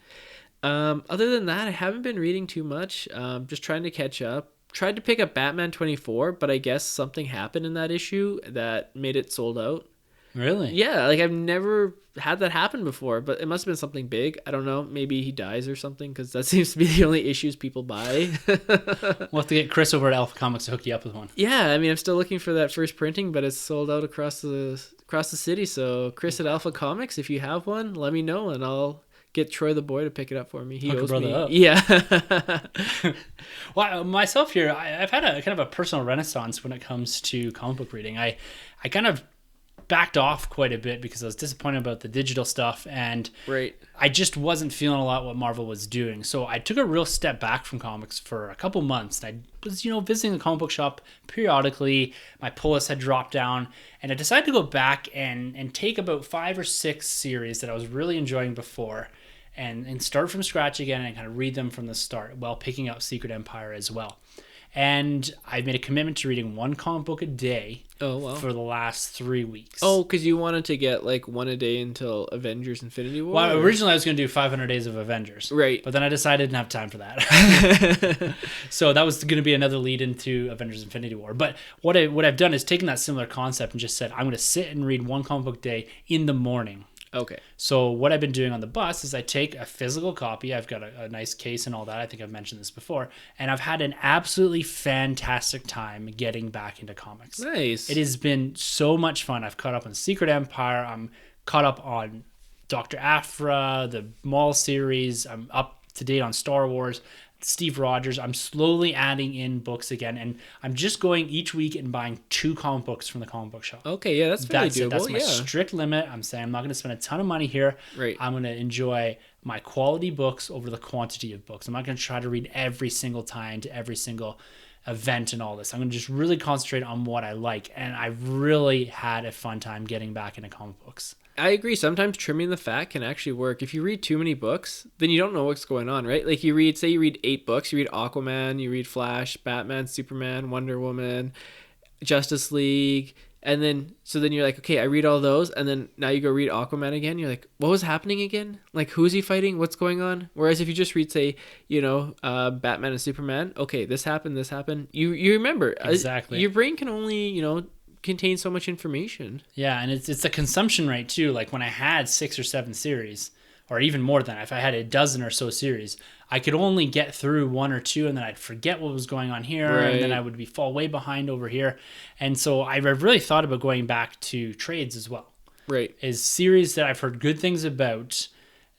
Other than that, I haven't been reading too much, just trying to catch up. Tried to pick up Batman 24, but I guess something happened in that issue that made it sold out. Really? Yeah, I've never had that happen before, but it must have been something big. I don't know. Maybe he dies or something, because that seems to be the only issues people buy. We'll have to get Chris over at Alpha Comics to hook you up with one. Yeah, I mean, I'm still looking for that first printing, but it's sold out across the across the city. So Chris at Alpha Comics, if you have one, let me know and I'll get Troy the boy to pick it up for me. He owes me. Up. Yeah. Well, myself here, I've had a kind of a personal renaissance when it comes to comic book reading. I kind of backed off quite a bit because I was disappointed about the digital stuff, and Right. I just wasn't feeling a lot what Marvel was doing. So I took a real step back from comics for a couple months. And I was, visiting the comic book shop periodically. My pull list had dropped down, and I decided to go back and take about 5 or 6 series that I was really enjoying before, and start from scratch again and kind of read them from the start while picking up Secret Empire as well. And I've made a commitment to reading 1 comic book a day for the last 3 weeks. Oh, because you wanted to get like 1 a day until Avengers Infinity War? Well, originally I was going to do 500 days of Avengers. Right. But then I decided I didn't have time for that. So that was going to be another lead into Avengers Infinity War. But what I've done is taken that similar concept and just said, I'm going to sit and read 1 comic book day in the morning. Okay. So what I've been doing on the bus is I take a physical copy. I've got a nice case and all that. I think I've mentioned this before. And I've had an absolutely fantastic time getting back into comics. Nice. It has been so much fun. I've caught up on Secret Empire. I'm caught up on Dr. Aphra, the Maul series. I'm up to date on Star Wars. Steve Rogers. I'm slowly adding in books again, and I'm just going each week and buying 2 comic books from the comic book shop. Okay, yeah, that's fairly doable. That's my strict limit. I'm saying I'm not going to spend a ton of money here. Right. I'm going to enjoy my quality books over the quantity of books. I'm not going to try to read every single time to every single event and all this. I'm going to just really concentrate on what I like, and I've really had a fun time getting back into comic books. I agree. Sometimes trimming the fat can actually work. If you read too many books, then you don't know what's going on, right? Like you read 8 books, you read Aquaman, you read Flash, Batman, Superman, Wonder Woman, Justice League, and then you're like, okay, I read all those, and then now you go read Aquaman again. You're like, what was happening again? Like, who is he fighting? What's going on? Whereas if you just read, say, Batman and Superman, okay, this happened. You remember. Exactly. Your brain can only, contain so much information. Yeah, and it's a consumption rate too. Like when I had 6 or 7 series, or even more than that, if I had a dozen or so series, I could only get through 1 or 2, and then I'd forget what was going on here, right. And then I would fall way behind over here. And so I've really thought about going back to trades as well. Right. Is series that I've heard good things about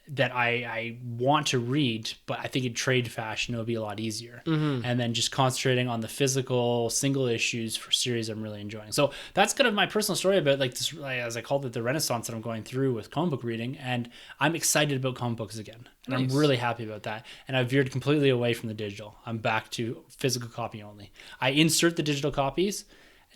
that I want to read, but I think in trade fashion it'll be a lot easier. Mm-hmm. And then just concentrating on the physical single issues for series I'm really enjoying. So that's kind of my personal story about like this, as I called it, the renaissance that I'm going through with comic book reading. And I'm excited about comic books again. And nice. I'm really happy about that. And I've veered completely away from the digital. I'm back to physical copy only. I insert the digital copies,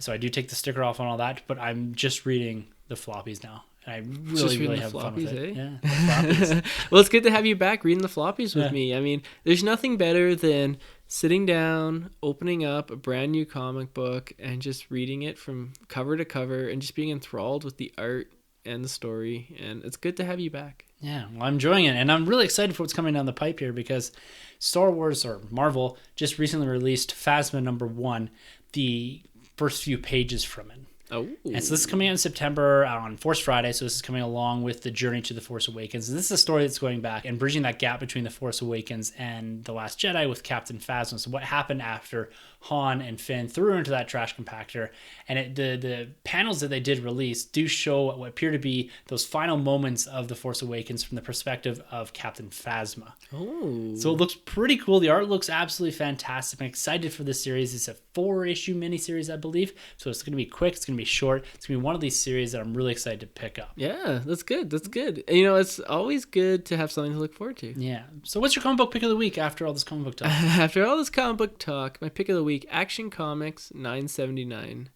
so I do take the sticker off on all that, but I'm just reading the floppies now. I really have fun with it. Yeah, floppies. Well, it's good to have you back reading the floppies with me. I mean, there's nothing better than sitting down, opening up a brand new comic book, and just reading it from cover to cover, and just being enthralled with the art and the story. And it's good to have you back. Yeah, well, I'm enjoying it, and I'm really excited for what's coming down the pipe here because Star Wars, or Marvel, just recently released Phasma #1, the first few pages from it. Oh. And so this is coming out in September on Force Friday. So this is coming along with the Journey to the Force Awakens. And this is a story that's going back and bridging that gap between the Force Awakens and The Last Jedi with Captain Phasma. So what happened after Han and Finn threw her into that trash compactor. And the panels that they did release do show what appear to be those final moments of The Force Awakens from the perspective of Captain Phasma. Oh. So it looks pretty cool. The art looks absolutely fantastic. I'm excited for this series. It's a 4-issue miniseries, I believe. So it's going to be quick. It's going to be short. It's going to be one of these series that I'm really excited to pick up. Yeah, that's good. That's good. It's always good to have something to look forward to. Yeah. So what's your comic book pick of the week after all this comic book talk? After all this comic book talk, my pick of the week, Action Comics 979.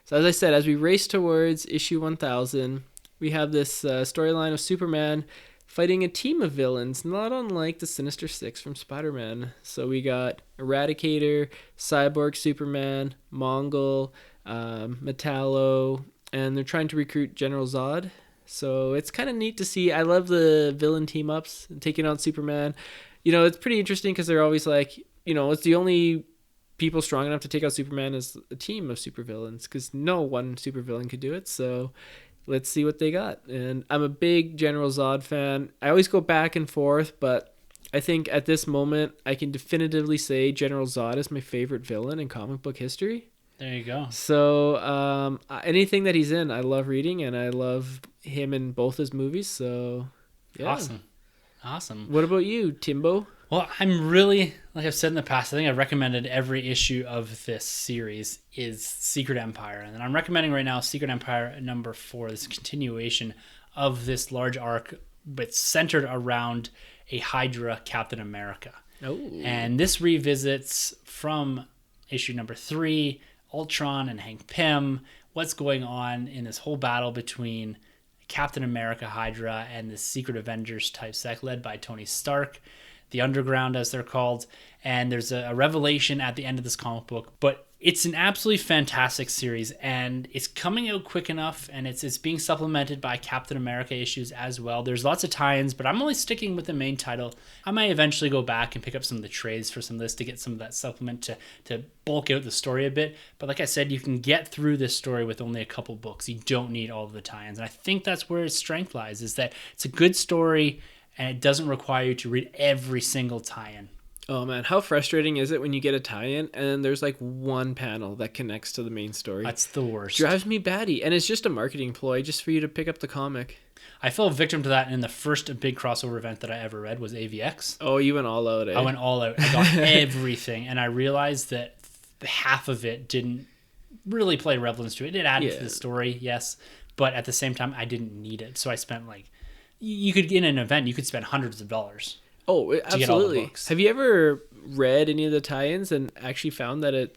So as I said, as we race towards issue 1000, we have this storyline of Superman fighting a team of villains, not unlike the Sinister Six from Spider-Man. So we got Eradicator, Cyborg Superman, Mongol, Metallo, and they're trying to recruit General Zod. So it's kind of neat to see. I love the villain team-ups taking on Superman. It's pretty interesting because they're always like, it's the only people strong enough to take out Superman as a team of supervillains because no one supervillain could do it. So let's see what they got. And I'm a big General Zod fan. I always go back and forth, but I think at this moment I can definitively say General Zod is my favorite villain in comic book history. There you go. So anything that he's in, I love reading, and I love him in both his movies. So yeah. Awesome. What about you, Timbo? Well, I'm really, like I've said in the past, I think I've recommended every issue of this series is Secret Empire. And then I'm recommending right now Secret Empire number 4, this continuation of this large arc, but centered around a Hydra Captain America. Oh. And this revisits from issue number 3, Ultron and Hank Pym, what's going on in this whole battle between Captain America, Hydra, and the Secret Avengers type sect led by Tony Stark, the Underground as they're called. And there's a revelation at the end of this comic book, but it's an absolutely fantastic series, and it's coming out quick enough, and it's being supplemented by Captain America issues as well. There's lots of tie-ins, but I'm only sticking with the main title. I might eventually go back and pick up some of the trades for some of this to get some of that supplement to bulk out the story a bit. But like I said, you can get through this story with only a couple books. You don't need all of the tie-ins, and I think that's where its strength lies, is that it's a good story, and it doesn't require you to read every single tie-in. Oh man, how frustrating is it when you get a tie-in and there's like one panel that connects to the main story? That's the worst. Drives me batty, and it's just a marketing ploy just for you to pick up the comic. I fell victim to that in the first big crossover event that I ever read was AVX. Oh, you went all out, eh? I went all out. I got everything, and I realized that half of it didn't really play relevance to it. It added to the story, yes, but at the same time, I didn't need it. So I spent you could, in an event, you could spend hundreds of dollars. Oh, absolutely. Have you ever read any of the tie-ins and actually found that it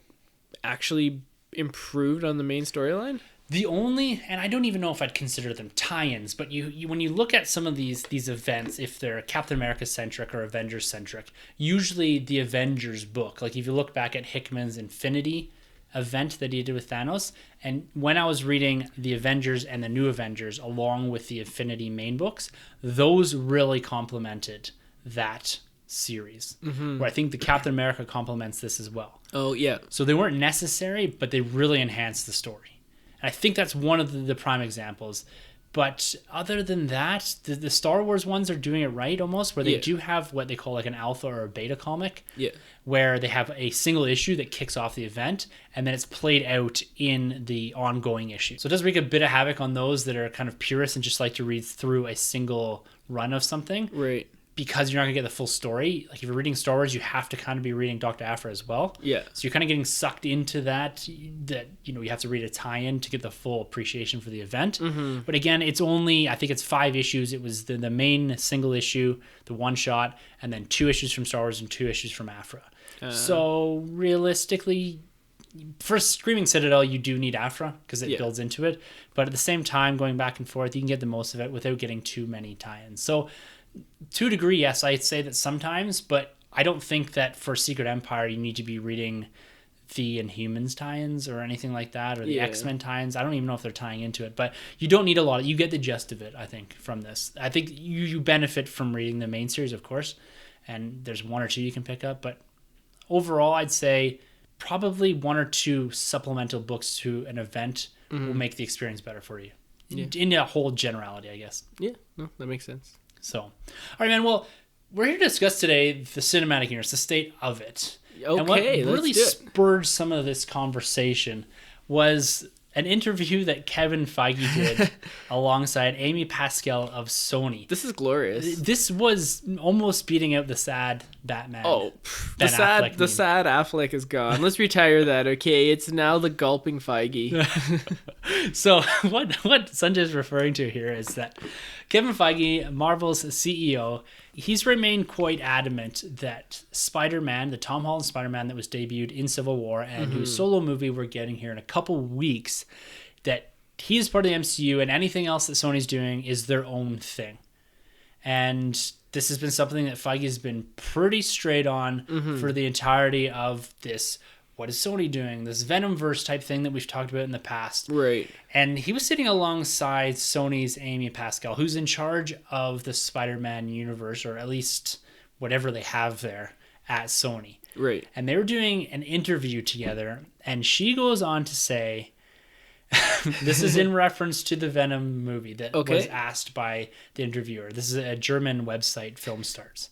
actually improved on the main storyline? The only, and I don't even know if I'd consider them tie-ins, but you when you look at some of these events, if they're Captain America centric or Avengers centric, usually the Avengers book, like if you look back at Hickman's Infinity event that he did with Thanos, and when I was reading the Avengers and the New Avengers along with the Infinity main books, those really complemented that series, where I think the Captain America complements this as well. Oh, yeah. So they weren't necessary, but they really enhanced the story. And I think that's one of the prime examples. But other than that, the Star Wars ones are doing it right almost, where they do have what they call like an alpha or a beta comic, where they have a single issue that kicks off the event, and then it's played out in the ongoing issue. So it does wreak a bit of havoc on those that are kind of purists and just like to read through a single run of something. Right. Because you're not going to get the full story. Like if you're reading Star Wars, you have to kind of be reading Dr. Aphra as well. Yeah. So you're kind of getting sucked into that you have to read a tie-in to get the full appreciation for the event. Mm-hmm. But again, it's only, I think it's 5 issues. It was the main single issue, the one shot, and then 2 issues from Star Wars and 2 issues from Aphra. So realistically, for Screaming Citadel, you do need Aphra because it builds into it. But at the same time, going back and forth, you can get the most of it without getting too many tie-ins. So to a degree, yes, I'd say that sometimes, but I don't think that for Secret Empire you need to be reading the Inhumans tie-ins or anything like that, or the X-Men tie-ins. I don't even know if they're tying into it, but you don't need a lot. You get the gist of it, I think, from this. I think you benefit from reading the main series, of course, and there's 1 or 2 you can pick up, but overall, I'd say probably 1 or 2 supplemental books to an event will make the experience better for you. In a whole generality, I guess. Yeah, no, that makes sense. So, all right, man. Well, we're here to discuss today the cinematic universe, the state of it. Okay, and what really let's do it. spurred some of this conversation was an interview that Kevin Feige did alongside Amy Pascal of Sony. This is glorious. This was almost beating out the sad Batman. Oh, the sad Affleck is gone. Let's retire that, okay? It's now the gulping Feige. So what Sunjay is referring to here is that Kevin Feige, Marvel's CEO, he's remained quite adamant that Spider-Man, the Tom Holland Spider-Man that was debuted in Civil War and whose solo movie we're getting here in a couple weeks, that he's part of the MCU and anything else that Sony's doing is their own thing. And this has been something that Feige has been pretty straight on for the entirety of this. What is Sony doing? This Venomverse type thing that we've talked about in the past. Right. And he was sitting alongside Sony's Amy Pascal, who's in charge of the Spider-Man universe, or at least whatever they have there at Sony. Right. And they were doing an interview together, and she goes on to say, this is in reference to the Venom movie that was asked by the interviewer. This is a German website, Film Stars.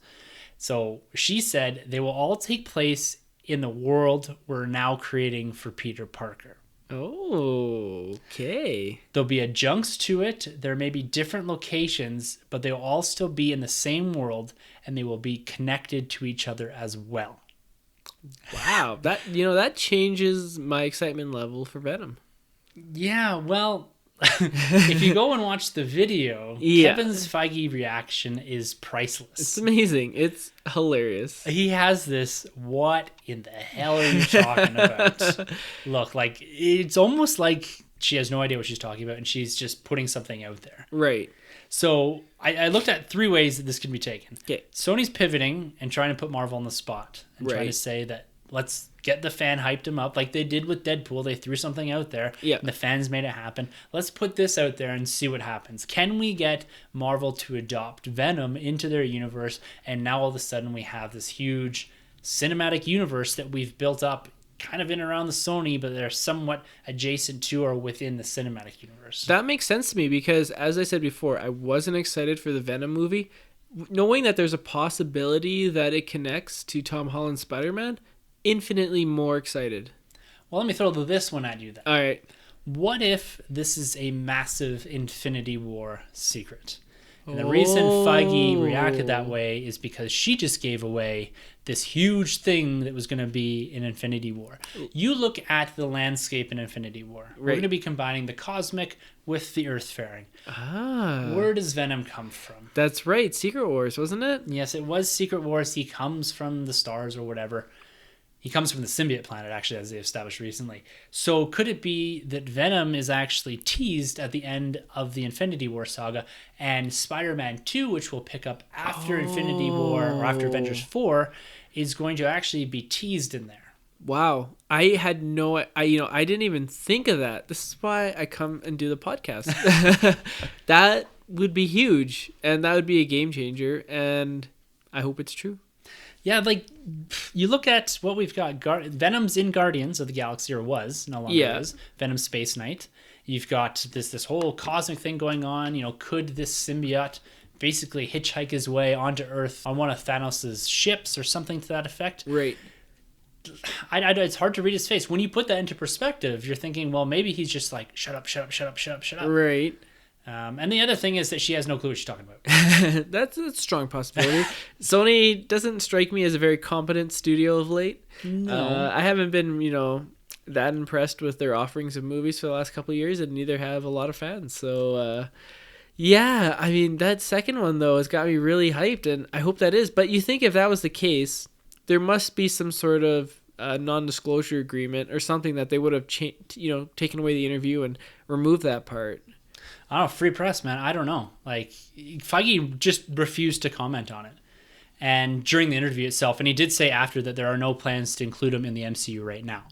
So she said they will all take place in the world we're now creating for Peter Parker. Oh, okay. There'll be adjuncts to it. There may be different locations, but they'll all still be in the same world, and they will be connected to each other as well. Wow, that changes my excitement level for Venom. Yeah, well, if you go and watch the video, Kevin's Feige reaction is priceless. It's amazing. It's hilarious. He has this, what in the hell are you talking about? Look, like, it's almost like she has no idea what she's talking about, and she's just putting something out there. Right. So I looked at 3 ways that this could be taken. Okay. Sony's pivoting and trying to put Marvel on the spot and trying to say that let's get the fan hyped him up like they did with Deadpool. They threw something out there. Yeah. And the fans made it happen. Let's put this out there and see what happens. Can we get Marvel to adopt Venom into their universe? And now all of a sudden we have this huge cinematic universe that we've built up kind of in around the Sony, but they're somewhat adjacent to or within the cinematic universe. That makes sense to me because, as I said before, I wasn't excited for the Venom movie. Knowing that there's a possibility that it connects to Tom Holland's Spider-Man, infinitely more excited. Well, let me throw this one at you then. All right. What if this is a massive Infinity War secret? And the reason Feige reacted that way is because she just gave away this huge thing that was going to be in Infinity War. You look at the landscape in Infinity War. We're going to be combining the cosmic with the earthfaring. Where does Venom come from? That's right. Secret Wars, wasn't it? Yes, it was Secret Wars. He comes from the stars or whatever. He comes from the symbiote planet, actually, as they established recently. So could it be that Venom is actually teased at the end of the Infinity War saga, and Spider-Man 2, which will pick up after Infinity War or after Avengers 4, is going to actually be teased in there? Wow. I had I didn't even think of that. This is why I come and do the podcast. That would be huge, and that would be a game changer, and I hope it's true. Yeah, like, you look at what we've got. Venom's in Guardians of the Galaxy, or was, no longer is. Venom Space Knight. You've got this whole cosmic thing going on. Could this symbiote basically hitchhike his way onto Earth on one of Thanos' ships or something to that effect? Right. It's hard to read his face. When you put that into perspective, you're thinking, well, maybe he's just like, shut up. Right. And the other thing is that she has no clue what she's talking about. That's a strong possibility. Sony doesn't strike me as a very competent studio of late. No. I haven't been, that impressed with their offerings of movies for the last couple of years, and neither have a lot of fans. So, yeah, I mean, that second one, though, has got me really hyped, and I hope that is. But you think if that was the case, there must be some sort of non-disclosure agreement or something that they would have taken away the interview and removed that part. I don't know, free press, man. I don't know. Like, Feige just refused to comment on it. And during the interview itself, and he did say after that there are no plans to include him in the MCU right now.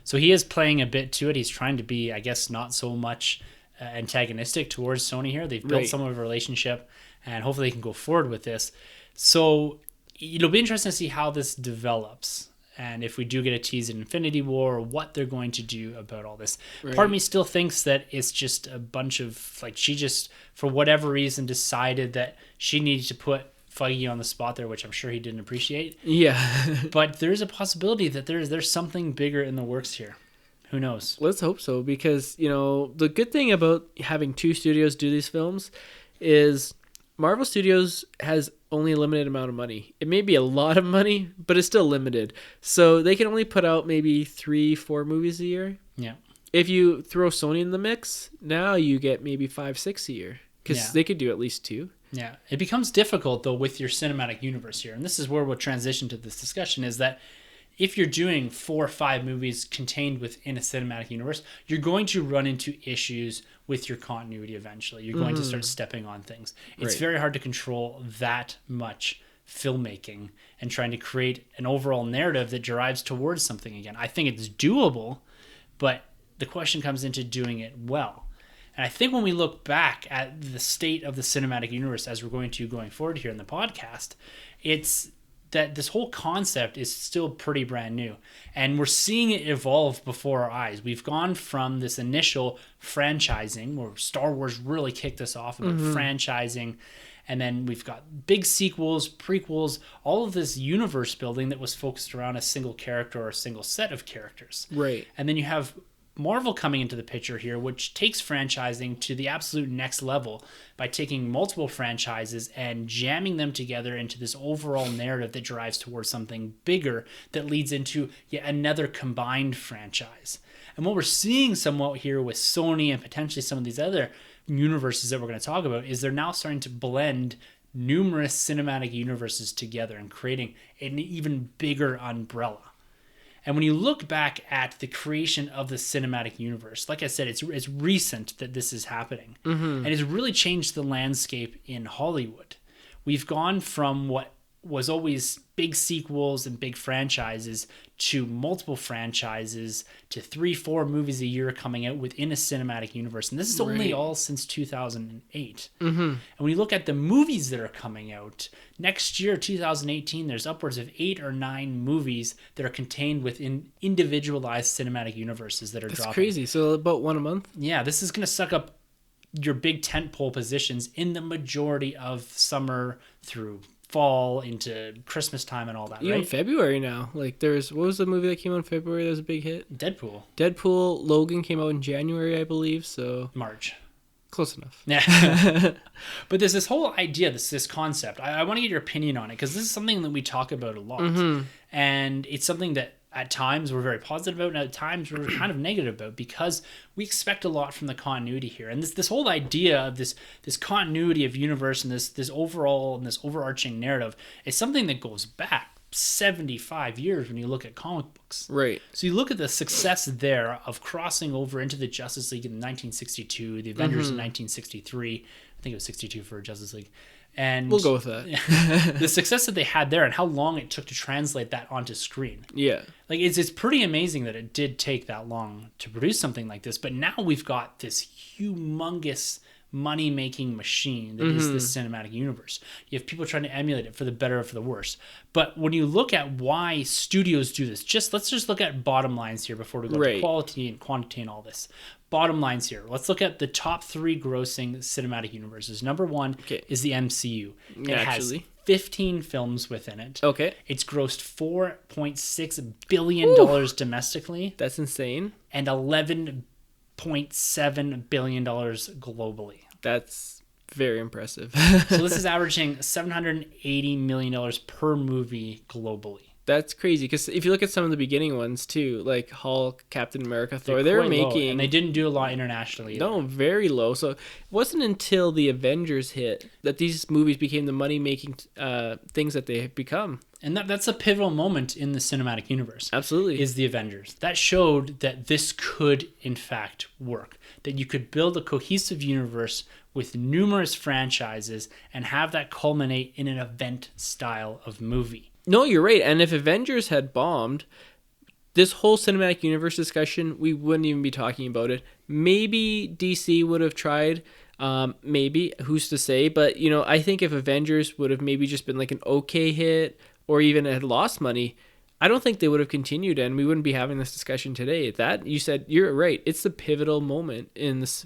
So he is playing a bit to it. He's trying to be, I guess, not so much antagonistic towards Sony here. They've built some of a relationship, and hopefully they can go forward with this. So it'll be interesting to see how this develops. And if we do get a tease in Infinity War, what they're going to do about all this. Right. Part of me still thinks that it's just a bunch of, like, she just, for whatever reason, decided that she needed to put Feige on the spot there, which I'm sure he didn't appreciate. Yeah. But there's a possibility that there's something bigger in the works here. Who knows? Let's hope so, because, the good thing about having two studios do these films is Marvel Studios has only a limited amount of money. It may be a lot of money, but it's still limited. So they can only put out maybe 3-4 movies a year. Yeah. If you throw Sony in the mix, now you get maybe 5-6 a year, because they could do at least 2. Yeah. It becomes difficult, though, with your cinematic universe here. And this is where we'll transition to this discussion, is that if you're doing 4 or 5 movies contained within a cinematic universe, you're going to run into issues with your continuity eventually. You're going to start stepping on things. It's very hard to control that much filmmaking and trying to create an overall narrative that drives towards something again. I think it's doable, but the question comes into doing it well. And I think when we look back at the state of the cinematic universe as we're going forward here in the podcast, it's that this whole concept is still pretty brand new, and we're seeing it evolve before our eyes. We've gone from this initial franchising where Star Wars really kicked us off about franchising And then we've got big sequels, prequels, all of this universe building that was focused around a single character or a single set of characters. Right. And then you have Marvel coming into the picture here, which takes franchising to the absolute next level by taking multiple franchises and jamming them together into this overall narrative that drives towards something bigger that leads into yet another combined franchise. And what we're seeing somewhat here with Sony and potentially some of these other universes that we're going to talk about is they're now starting to blend numerous cinematic universes together and creating an even bigger umbrella. And when you look back at the creation of the cinematic universe, like I said, it's recent that this is happening. And it's really changed the landscape in Hollywood. We've gone from what was always big sequels and big franchises to multiple franchises to 3-4 movies a year coming out within a cinematic universe. And this is only all since 2008. And when you look at the movies that are coming out, next year, 2018, there's upwards of 8 or 9 movies that are contained within individualized cinematic universes that are dropping. That's crazy. So about one a month? Yeah, this is going to suck up your big tentpole positions in the majority of summer through fall into Christmas time and all that, Even right? February now. Like what was the movie that came out in February that was a big hit? Deadpool. Logan came out in January, I believe, so March. Close enough. Yeah. But there's this whole idea, this concept. I want to get your opinion on it because this is something that we talk about a lot. And it's something that at times we're very positive about and at times we're kind of negative about because we expect a lot from the continuity here. And this whole idea of this continuity of universe and this overall and this overarching narrative is something that goes back 75 years when you look at comic books. Right. So you look at the success there of crossing over into the Justice League in 1962, the Avengers in 1963. I think it was 62 for Justice League. And we'll go with that. The success that they had there and how long it took to translate that onto screen. Yeah. Like it's pretty amazing that it did take that long to produce something like this. But now we've got this humongous money-making machine that is the cinematic universe. You have people trying to emulate it for the better or for the worse. But when you look at why studios do this, let's just look at bottom lines here before we go to quality and quantity and all this. Bottom lines here. Let's look at the top 3 grossing cinematic universes. Number 1 is the MCU. It has 15 films within it. Okay. It's grossed $4.6 billion domestically. That's insane. And $11.7 billion globally. That's very impressive. So this is averaging $780 million per movie globally. That's crazy because if you look at some of the beginning ones too, like Hulk, Captain America, Thor, they were making... and they didn't do a lot internationally either. No, very low. So it wasn't until the Avengers hit that these movies became the money-making things that they have become. And that's a pivotal moment in the cinematic universe. Absolutely. Is the Avengers. That showed that this could, in fact, work. That you could build a cohesive universe with numerous franchises and have that culminate in an event style of movie. No, you're right. And if Avengers had bombed, this whole cinematic universe discussion, we wouldn't even be talking about it. Maybe DC would have tried. Maybe. Who's to say? But, I think if Avengers would have maybe just been like an okay hit or even had lost money, I don't think they would have continued and we wouldn't be having this discussion today. That, you said, you're right. It's the pivotal moment in this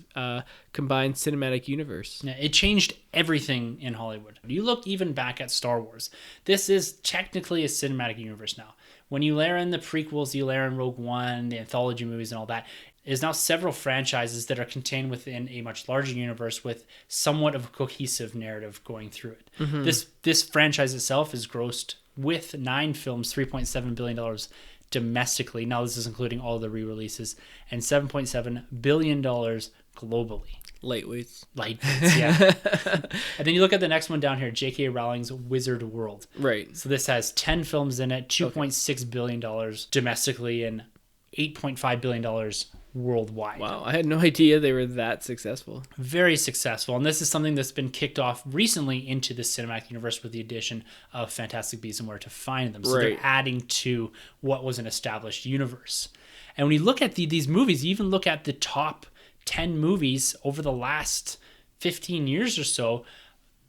combined cinematic universe. Yeah, it changed everything in Hollywood. You look even back at Star Wars. This is technically a cinematic universe now. When you layer in the prequels, you layer in Rogue One, the anthology movies and all that, there's now several franchises that are contained within a much larger universe with somewhat of a cohesive narrative going through it. This franchise itself is grossed with 9 films, $3.7 billion domestically. Now this is including all the re-releases, and $7.7 billion globally. Lightweights, yeah. And then you look at the next one down here, J.K. Rowling's Wizard World. Right. So this has 10 films in it, $2.6 billion domestically, and $8.5 billion worldwide. Wow, I had no idea they were that successful. Very successful. And this is something that's been kicked off recently into the cinematic universe with the addition of Fantastic Beasts and Where to Find Them. So they're adding to what was an established universe. And when you look at these movies, you even look at the top 10 movies over the last 15 years or so,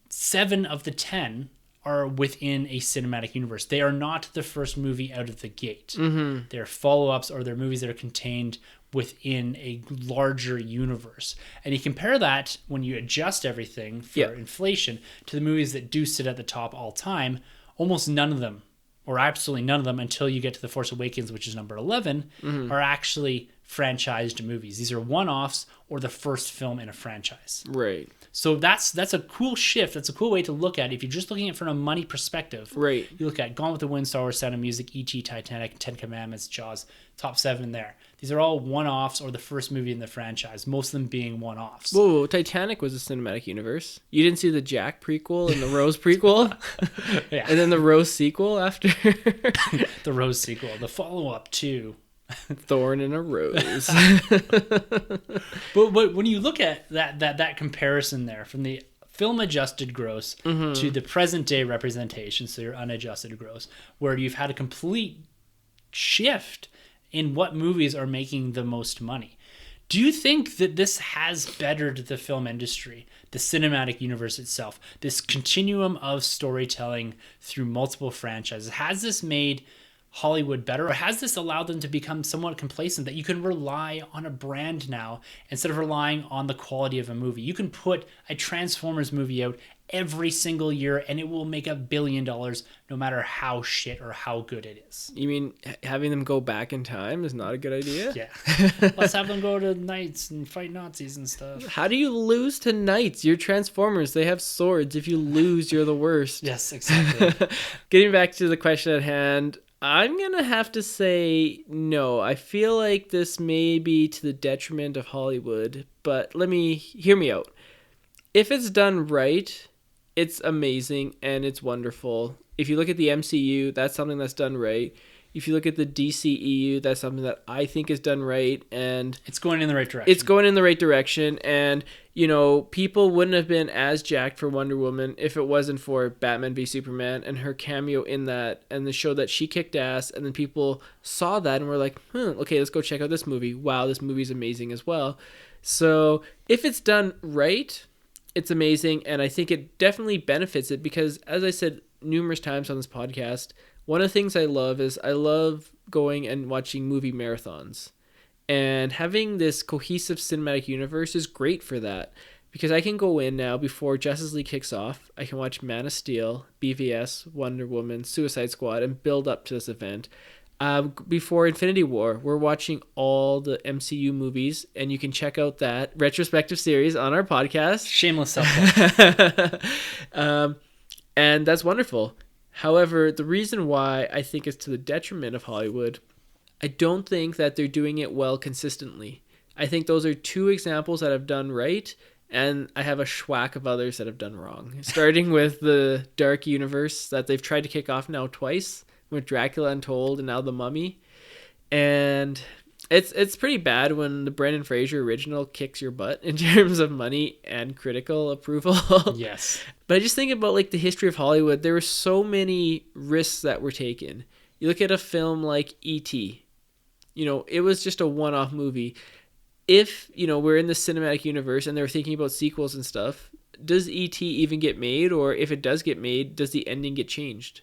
7 of the 10 are within a cinematic universe. They are not the first movie out of the gate. Mm-hmm. They're follow-ups, or they're movies that are contained within a larger universe. And you compare that when you adjust everything for inflation to the movies that do sit at the top all time. Almost none of them, or absolutely none of them, until you get to The Force Awakens, which is number 11, are actually franchised movies. These are one-offs or the first film in a franchise. Right. So that's a cool shift. That's a cool way to look at it. If you're just looking at it from a money perspective, Right. you look at Gone with the Wind, Star Wars, Sound of Music, E.T., Titanic, Ten Commandments, Jaws, top 7 there. These are all one-offs or the first movie in the franchise, most of them being one-offs. Whoa, Titanic was a cinematic universe. You didn't see the Jack prequel and the Rose prequel? Yeah. And then the Rose sequel after? The Rose sequel, the follow-up to Thorn in a Rose. But when you look at that comparison there from the film adjusted gross to the present day representation, so your unadjusted gross, where you've had a complete shift in what movies are making the most money. Do you think that this has bettered the film industry, the cinematic universe itself, this continuum of storytelling through multiple franchises? Has this made Hollywood better, or has this allowed them to become somewhat complacent that you can rely on a brand now instead of relying on the quality of a movie? You can put a Transformers movie out every single year and it will make $1 billion no matter how shit or how good it is. You mean having them go back in time is not a good idea? Yeah. Let's have them go to knights and fight Nazis and stuff. How do you lose to knights? You're Transformers. They have swords. If you lose, you're the worst. Yes, exactly. Getting back to the question at hand, I'm going to have to say no. I feel like this may be to the detriment of Hollywood, but hear me out. If it's done right, it's amazing and it's wonderful. If you look at the MCU, that's something that's done right. If you look at the DCEU, that's something that I think is done right, and it's going in the right direction. It's going in the right direction, and people wouldn't have been as jacked for Wonder Woman if it wasn't for Batman v Superman and her cameo in that, and the show that she kicked ass, and then people saw that and were like, okay, let's go check out this movie. Wow, this movie's amazing as well. So if it's done right, it's amazing, and I think it definitely benefits it because, as I said numerous times on this podcast, one of the things I love going and watching movie marathons. And having this cohesive cinematic universe is great for that. Because I can go in now before Justice League kicks off. I can watch Man of Steel, BVS, Wonder Woman, Suicide Squad, and build up to this event. Before Infinity War, we're watching all the MCU movies. And you can check out that retrospective series on our podcast. Shameless self-plug. And that's wonderful. However, the reason why I think it's to the detriment of Hollywood, I don't think that they're doing it well consistently. I think those are two examples that have done right, and I have a schwack of others that have done wrong. Starting with the Dark Universe that they've tried to kick off now twice, with Dracula Untold and now The Mummy. And it's pretty bad when the Brendan Fraser original kicks your butt in terms of money and critical approval. Yes. But I just think about like the history of Hollywood. There were so many risks that were taken. You look at a film like E.T. It was just a one-off movie. If, we're in the cinematic universe and they're thinking about sequels and stuff, does E.T. even get made? Or if it does get made, does the ending get changed?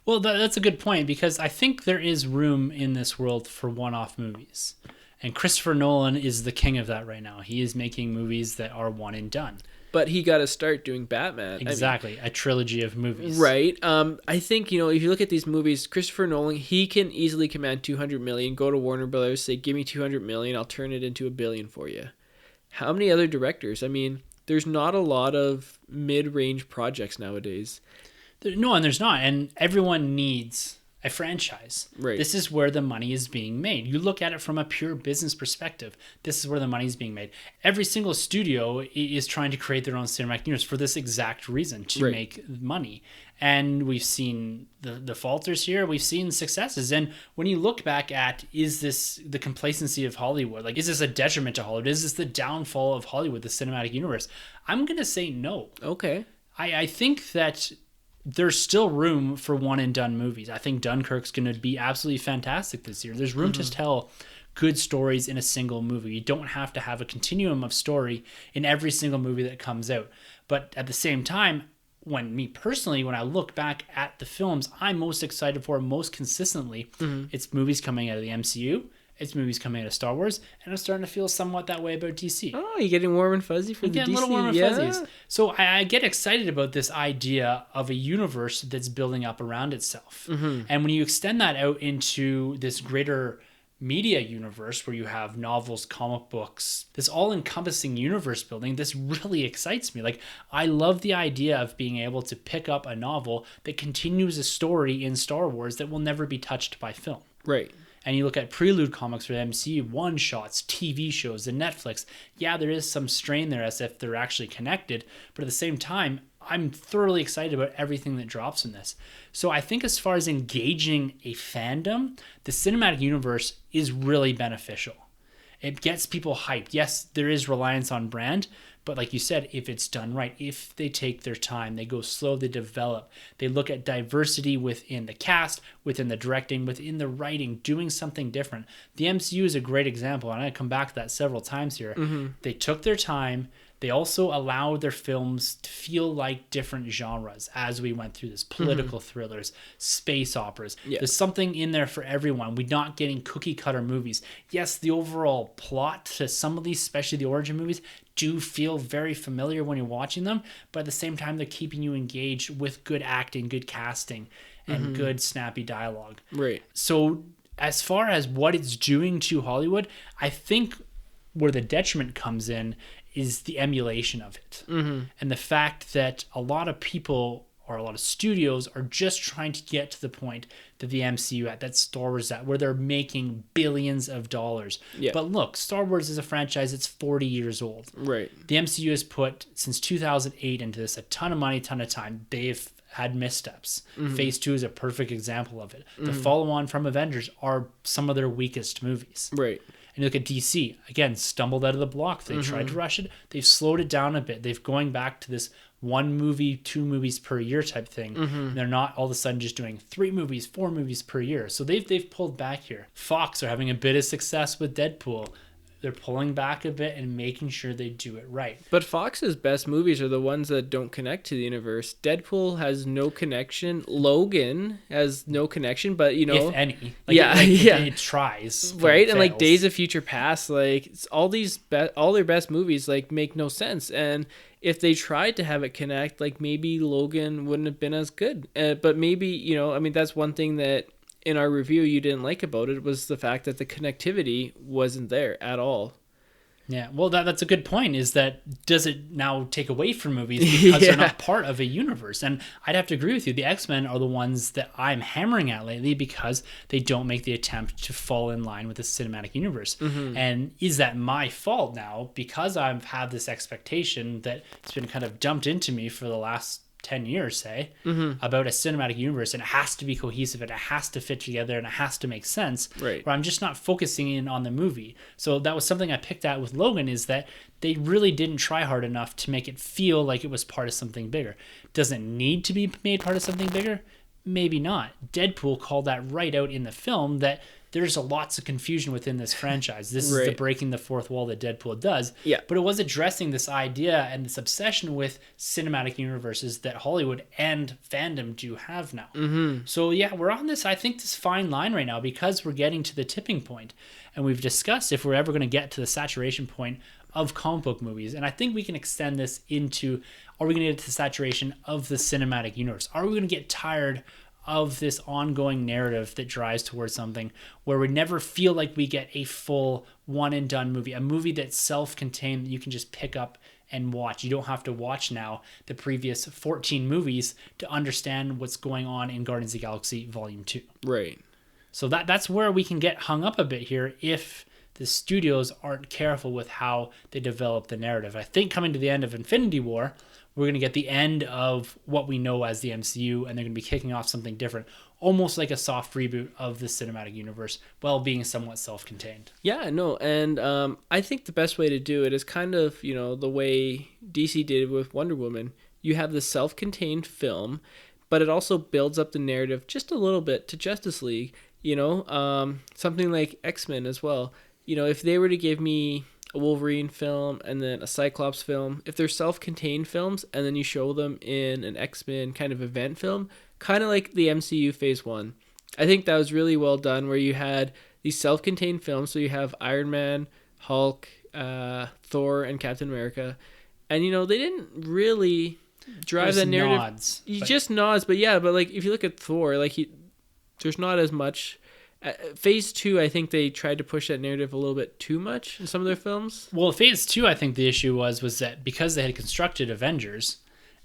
Well, that's a good point, because I think there is room in this world for one-off movies. And Christopher Nolan is the king of that right now. He is making movies that are one and done. But he got to start doing Batman. Exactly. A trilogy of movies. Right. I think, if you look at these movies, Christopher Nolan, he can easily command $200 million, go to Warner Brothers, say, give me $200 million, I'll turn it into $1 billion for you. How many other directors? There's not a lot of mid-range projects nowadays. No, and there's not. And everyone needs a franchise. Right. This is where the money is being made. You look at it from a pure business perspective. This is where the money is being made. Every single studio is trying to create their own cinematic universe for this exact reason, to make money. And we've seen the falters here. We've seen successes. And when you look back at, is this the complacency of Hollywood? Like, is this a detriment to Hollywood? Is this the downfall of Hollywood, the cinematic universe? I'm going to say no. Okay. I think that there's still room for one and done movies. I think Dunkirk's going to be absolutely fantastic this year. There's room to tell good stories in a single movie. You don't have to have a continuum of story in every single movie that comes out. But at the same time, when I look back at the films I'm most excited for most consistently, it's movies coming out of the MCU, it's movies coming out of Star Wars, and I'm starting to feel somewhat that way about DC. Oh, you're getting warm and fuzzy for the DC? A little warm and fuzzies. So I get excited about this idea of a universe that's building up around itself. And when you extend that out into this greater media universe where you have novels, comic books, this all-encompassing universe building, this really excites me. Like, I love the idea of being able to pick up a novel that continues a story in Star Wars that will never be touched by film. Right. And you look at prelude comics for the MCU, one-shots, TV shows, and Netflix. Yeah, there is some strain there as if they're actually connected, but at the same time, I'm thoroughly excited about everything that drops in this. So I think as far as engaging a fandom, the cinematic universe is really beneficial. It gets people hyped. Yes, there is reliance on brand, but like you said, if it's done right, if they take their time, they go slow, they develop, they look at diversity within the cast, within the directing, within the writing, doing something different. The MCU is a great example, and I come back to that several times here. They took their time. They also allowed their films to feel like different genres as we went through this. Political thrillers, space operas. Yeah. There's something in there for everyone. We're not getting cookie cutter movies. Yes, the overall plot to some of these, especially the origin movies, do feel very familiar when you're watching them, but at the same time, they're keeping you engaged with good acting, good casting, and good snappy dialogue. Right. So as far as what it's doing to Hollywood, I think where the detriment comes in is the emulation of it. And the fact that a lot of people or a lot of studios are just trying to get to the point that the MCU at, that Star Wars at, where they're making billions of dollars. Yeah. But look, Star Wars is a franchise that's 40 years old. Right. The MCU has put, since 2008, into this a ton of money, ton of time. They've had missteps. Phase 2 is a perfect example of it. The follow-on from Avengers are some of their weakest movies. Right. And you look at DC, again, stumbled out of the block. They tried to rush it. They've slowed it down a bit. They've going back to this 1 movie, 2 movies per year type thing. They're not all of a sudden just doing 3 movies, 4 movies per year. So they've pulled back here. Fox are having a bit of success with Deadpool. They're pulling back a bit and making sure they do it right. But Fox's best movies are the ones that don't connect to the universe. Deadpool has no connection. Logan has no connection, but you know, if any, it tries, right? And like Days of Future Past, like all their best movies like make no sense. And if they tried to have it connect, like maybe Logan wouldn't have been as good. But maybe, you know, I mean, that's one thing that in our review you didn't like about it, was the fact that the connectivity wasn't there at all. Yeah, well, that's a good point, is that does it now take away from movies because they're not part of a universe? And I'd have to agree with you. The X-Men are the ones that I'm hammering at lately because they don't make the attempt to fall in line with the cinematic universe. And is that my fault now because I've had this expectation that it's been kind of dumped into me for the last 10 years, say, about a cinematic universe, and it has to be cohesive, and it has to fit together, and it has to make sense, right? Where I'm just not focusing in on the movie. So that was something I picked at with Logan, is that they really didn't try hard enough to make it feel like it was part of something bigger. Does it need to be made part of something bigger? Maybe not. Deadpool called that right out in the film, that there's lots of confusion within this franchise. This is the breaking the fourth wall that Deadpool does. Yeah. But it was addressing this idea and this obsession with cinematic universes that Hollywood and fandom do have now. So yeah, we're on this, I think, this fine line right now, because we're getting to the tipping point. And we've discussed if we're ever going to get to the saturation point of comic book movies. And I think we can extend this into, are we going to get to the saturation of the cinematic universe? Are we going to get tired of this ongoing narrative that drives towards something where we never feel like we get a full one and done movie, a movie that's self-contained that you can just pick up and watch? You don't have to watch now the previous 14 movies to understand what's going on in Guardians of the Galaxy Volume 2. Right. So that's where we can get hung up a bit here if the studios aren't careful with how they develop the narrative. I think coming to the end of Infinity War, we're going to get the end of what we know as the MCU, and they're going to be kicking off something different, almost like a soft reboot of the cinematic universe, while being somewhat self-contained. Yeah, no, and I think the best way to do it is kind of, you know, the way DC did with Wonder Woman. You have the self-contained film, but it also builds up the narrative just a little bit to Justice League, you know, something like X-Men as well. You know, if they were to give me a Wolverine film, and then a Cyclops film, if they're self-contained films and then you show them in an X-Men kind of event film, kind of like the MCU Phase 1, I think that was really well done, where you had these self-contained films. So you have Iron Man, Hulk, Thor, and Captain America. And, they didn't really drive that narrative. Nods, just nods. But yeah, but like if you look at Thor, like there's not as much. Phase 2, I think they tried to push that narrative a little bit too much in some of their films. Well, Phase 2, I think the issue was that because they had constructed Avengers,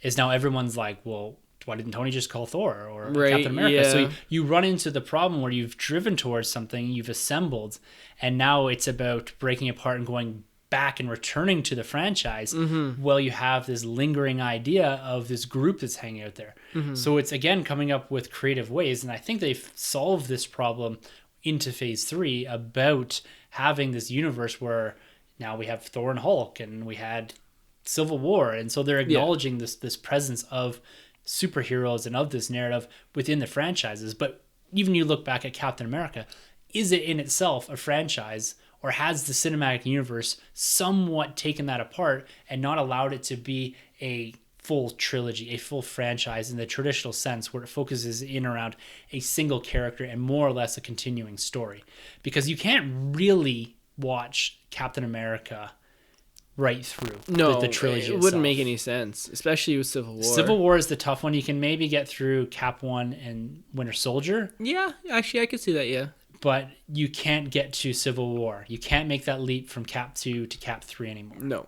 is now everyone's like, well, why didn't Tony just call Thor or Captain America? Yeah. So you run into the problem where you've driven towards something, you've assembled, and now it's about breaking apart and going back and returning to the franchise. Well, you have this lingering idea of this group that's hanging out there. So it's, again, coming up with creative ways, and I think they've solved this problem into Phase 3 about having this universe where now we have Thor and Hulk, and we had Civil War, and so they're acknowledging this presence of superheroes and of this narrative within the franchises. But even you look back at Captain America, is it in itself a franchise, or has the cinematic universe somewhat taken that apart and not allowed it to be a full trilogy, a full franchise in the traditional sense, where it focuses in around a single character and more or less a continuing story? Because you can't really watch Captain America right through the trilogy it wouldn't make any sense, especially with Civil War. Civil War is the tough one. You can maybe get through Cap 1 and Winter Soldier. Yeah, actually, I could see that, yeah. But you can't get to Civil War. You can't make that leap from Cap 2 to Cap 3 anymore. No.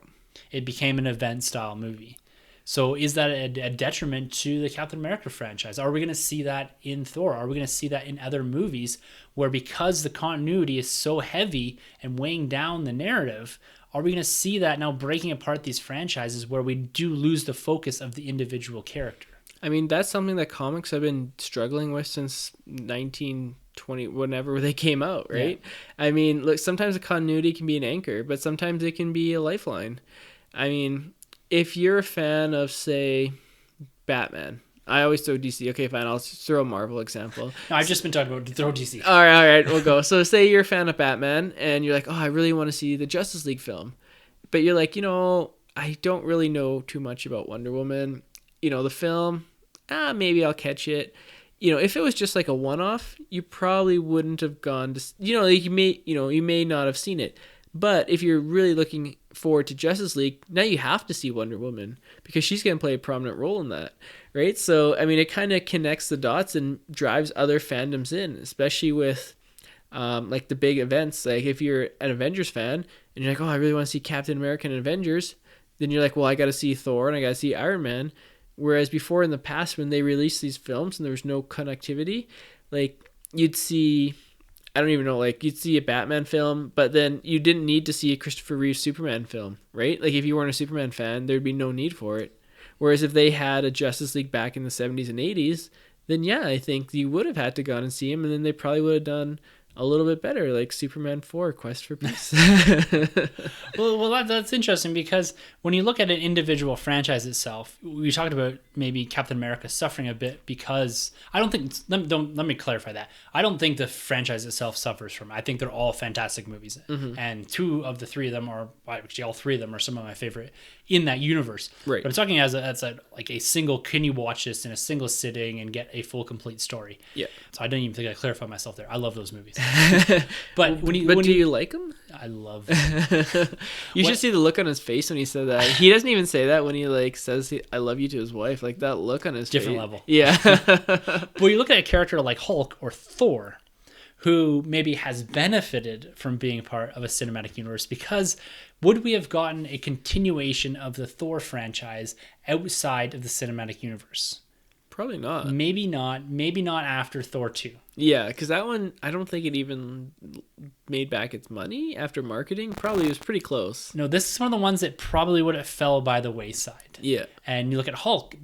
It became an event-style movie. So is that a detriment to the Captain America franchise? Are we going to see that in Thor? Are we going to see that in other movies where, because the continuity is so heavy and weighing down the narrative, are we going to see that now breaking apart these franchises where we do lose the focus of the individual character? I mean, that's something that comics have been struggling with since 1920, whenever they came out, right? Yeah. I mean, look, sometimes the continuity can be an anchor, but sometimes it can be a lifeline. I mean, if you're a fan of, say, Batman, I always throw DC. Okay, fine, I'll throw a Marvel example. No, I've just been talking about throw DC. All right, we'll go. So say you're a fan of Batman, and you're like, oh, I really want to see the Justice League film. But you're like, I don't really know too much about Wonder Woman. The film, maybe I'll catch it. If it was just like a one-off, you probably wouldn't have gone to, you may not have seen it. But if you're really looking forward to Justice League, now you have to see Wonder Woman, because she's going to play a prominent role in that, right? So, I mean, it kind of connects the dots and drives other fandoms in, especially with like the big events. Like if you're an Avengers fan and you're like, oh, I really want to see Captain America and Avengers, then you're like, well, I got to see Thor and I got to see Iron Man. Whereas before in the past, when they released these films and there was no connectivity, like you'd see, I don't even know, like you'd see a Batman film, but then you didn't need to see a Christopher Reeve Superman film, right? Like if you weren't a Superman fan, there'd be no need for it. Whereas if they had a Justice League back in the 70s and 80s, then yeah, I think you would have had to go and see him, and then they probably would have done a little bit better, like Superman 4, Quest for Peace. well, that's interesting, because when you look at an individual franchise itself, we talked about maybe Captain America suffering a bit because I don't think, let me clarify that. I don't think the franchise itself suffers from it. I think they're all fantastic movies. And two of the three of them are, actually all three of them are some of my favorite in that universe. Right. But I'm talking as a single, can you watch this in a single sitting and get a full complete story? Yeah. So I didn't even think I clarified myself there. I love those movies. But do you like them? I love them. You should see the look on his face when he said that. He doesn't even say that when he like says I love you to his wife. Like that look on his different face. level. Yeah. But you look at a character like Hulk or Thor, who maybe has benefited from being part of a cinematic universe, because would we have gotten a continuation of the Thor franchise outside of the cinematic universe? Probably not. Maybe not. Maybe not after Thor 2. Yeah, because that one, I don't think it even made back its money after marketing. Probably was pretty close. No, this is one of the ones that probably would have fell by the wayside. Yeah. And you look at Hulk,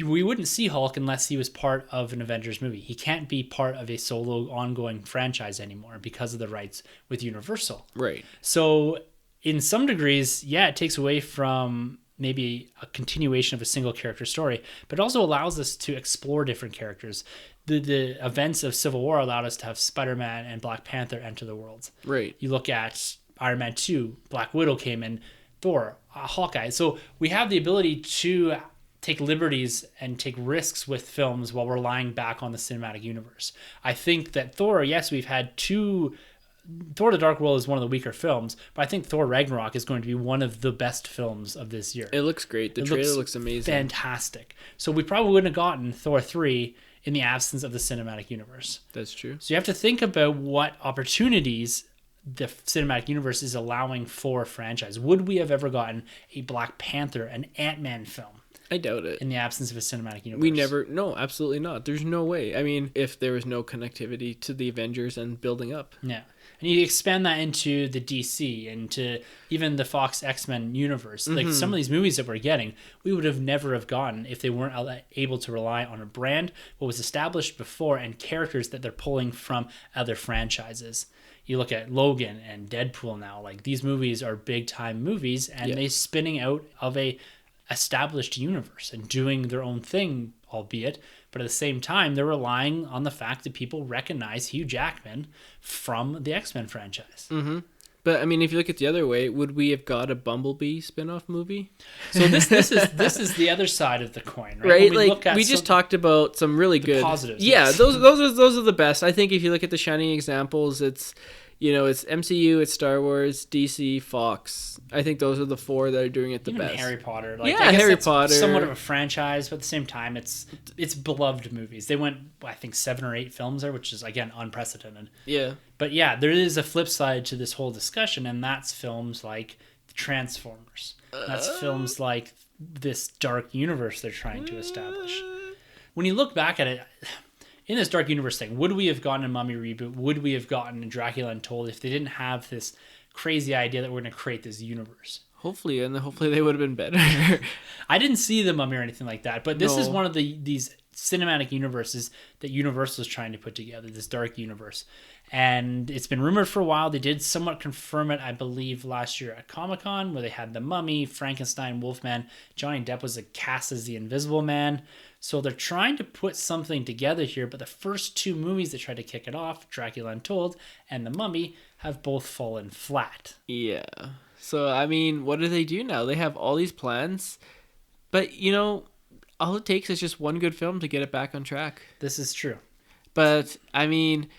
we wouldn't see Hulk unless he was part of an Avengers movie. He can't be part of a solo ongoing franchise anymore because of the rights with Universal. Right. So in some degrees, yeah, it takes away from maybe a continuation of a single character story, but it also allows us to explore different characters. The events of Civil War allowed us to have Spider-Man and Black Panther enter the world. Right. You look at Iron Man 2, Black Widow came in, Thor, Hawkeye. So we have the ability to take liberties and take risks with films while relying back on the cinematic universe. I think that Thor, yes, we've had Thor: The Dark World is one of the weaker films, but I think Thor: Ragnarok is going to be one of the best films of this year. It looks great. The trailer looks amazing. Fantastic. So we probably wouldn't have gotten Thor 3 in the absence of the cinematic universe. That's true. So you have to think about what opportunities the cinematic universe is allowing for franchise. Would we have ever gotten a Black Panther, an Ant-Man film? I doubt it. In the absence of a cinematic universe. No, absolutely not. There's no way. I mean, if there was no connectivity to the Avengers and building up. Yeah. And you expand that into the DC and to even the Fox X-Men universe. Like some of these movies that we're getting, we would have never have gotten if they weren't able to rely on a brand, what was established before, and characters that they're pulling from other franchises. You look at Logan and Deadpool now. Like, these movies are big-time movies, and they're spinning out of a established universe and doing their own thing, albeit, but at the same time they're relying on the fact that people recognize Hugh Jackman from the X-Men franchise. But I mean, if you look at the other way, would we have got a Bumblebee spin-off movie? So this is the other side of the coin, right? Like, we just talked about some really good positives. Yeah, yes. those are the best. I think if you look at the shining examples, it's MCU, it's Star Wars, DC, Fox. I think those are the four that are doing it the Even best. Harry Potter. I guess Harry Potter. Somewhat of a franchise, but at the same time, it's beloved movies. They went, I think, 7 or 8 films there, which is, again, unprecedented. Yeah. But yeah, there is a flip side to this whole discussion, and that's films like Transformers. That's films like this dark universe they're trying to establish. When you look back at it, in this dark universe thing, would we have gotten a Mummy reboot? Would we have gotten a Dracula Untold if they didn't have this crazy idea that we're going to create this universe? Hopefully they would have been better. I didn't see the Mummy or anything like that, but this is one of these cinematic universes that Universal is trying to put together, this dark universe. And it's been rumored for a while. They did somewhat confirm it, I believe, last year at Comic-Con, where they had the Mummy, Frankenstein, Wolfman. Johnny Depp was cast as the Invisible Man. So they're trying to put something together here, but the first 2 movies that tried to kick it off, Dracula Untold and The Mummy, have both fallen flat. Yeah. So, I mean, what do they do now? They have all these plans, but, all it takes is just one good film to get it back on track. This is true. But, I mean,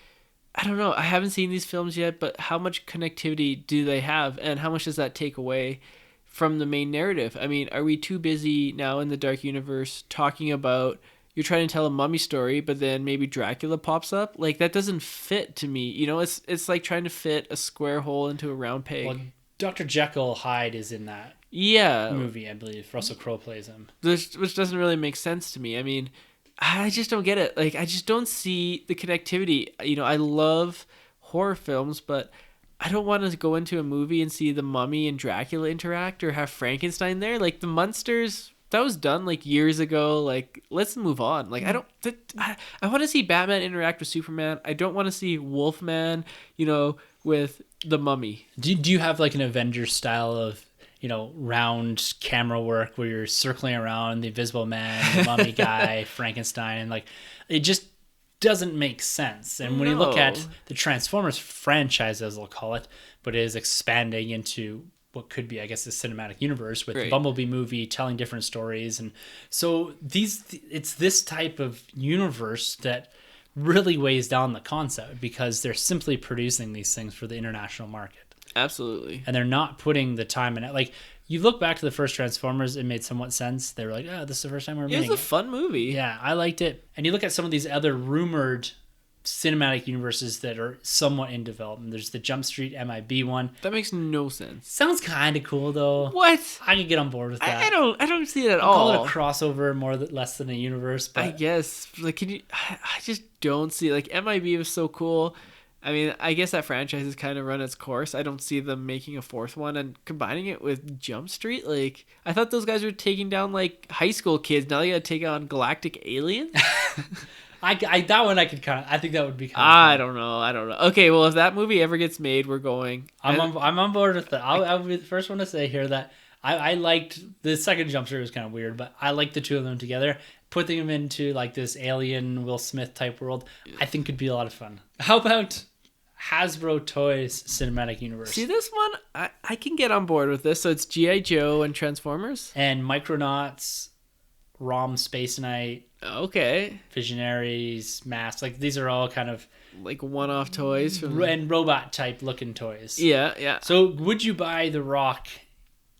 I don't know. I haven't seen these films yet, but how much connectivity do they have, and how much does that take away from the main narrative? I mean, are we too busy now in the dark universe talking about you're trying to tell a Mummy story, but then maybe Dracula pops up? Like, that doesn't fit to me. It's like trying to fit a square hole into a round peg. Well, Dr. Jekyll Hyde is in that movie, I believe. Russell Crowe plays him. Which doesn't really make sense to me. I mean, I just don't get it. Like, I just don't see the connectivity. I love horror films, but I don't want to go into a movie and see the Mummy and Dracula interact or have Frankenstein there. Like, the Munsters, that was done like years ago. Like, let's move on. Like, I want to see Batman interact with Superman. I don't want to see Wolfman, with the Mummy. Do you have like an Avengers style of, round camera work where you're circling around the Invisible Man, the Mummy guy, Frankenstein, and like, it just doesn't make sense. And when you look at the Transformers franchise, as they'll call it, but it is expanding into what could be, I guess, a cinematic universe with the Bumblebee movie telling different stories. And so it's this type of universe that really weighs down the concept, because they're simply producing these things for the international market. Absolutely. And they're not putting the time in it. Like, you look back to the first Transformers, it made somewhat sense. They were like, this is the first time we're making it. It was a fun movie. Yeah, I liked it. And you look at some of these other rumored cinematic universes that are somewhat in development. There's the Jump Street MIB one. That makes no sense. Sounds kind of cool, though. What? I can get on board with that. I don't see it at I'll all. call it a crossover more less than a universe. But I guess. Like, I just don't see, like, MIB was so cool. I mean, I guess that franchise has kind of run its course. I don't see them making a 4th one and combining it with Jump Street. Like, I thought those guys were taking down, like, high school kids. Now they gotta take on galactic aliens? that one I could kind of. I think that would be kind of. I don't know. Okay, well, if that movie ever gets made, we're going. I'm on board with that. I'll be the first one to say here that I liked the second Jump Street was kind of weird, but I liked the two of them together. Putting them into like this alien Will Smith type world, I think could be a lot of fun. How about Hasbro Toys Cinematic Universe. See, this one, I can get on board with this. So it's G.I. Joe and Transformers? And Micronauts, ROM Space Knight, Okay. Visionaries, Mask. Like, these are all kind of... Like one-off toys from... And robot-type looking toys. Yeah. So would you buy The Rock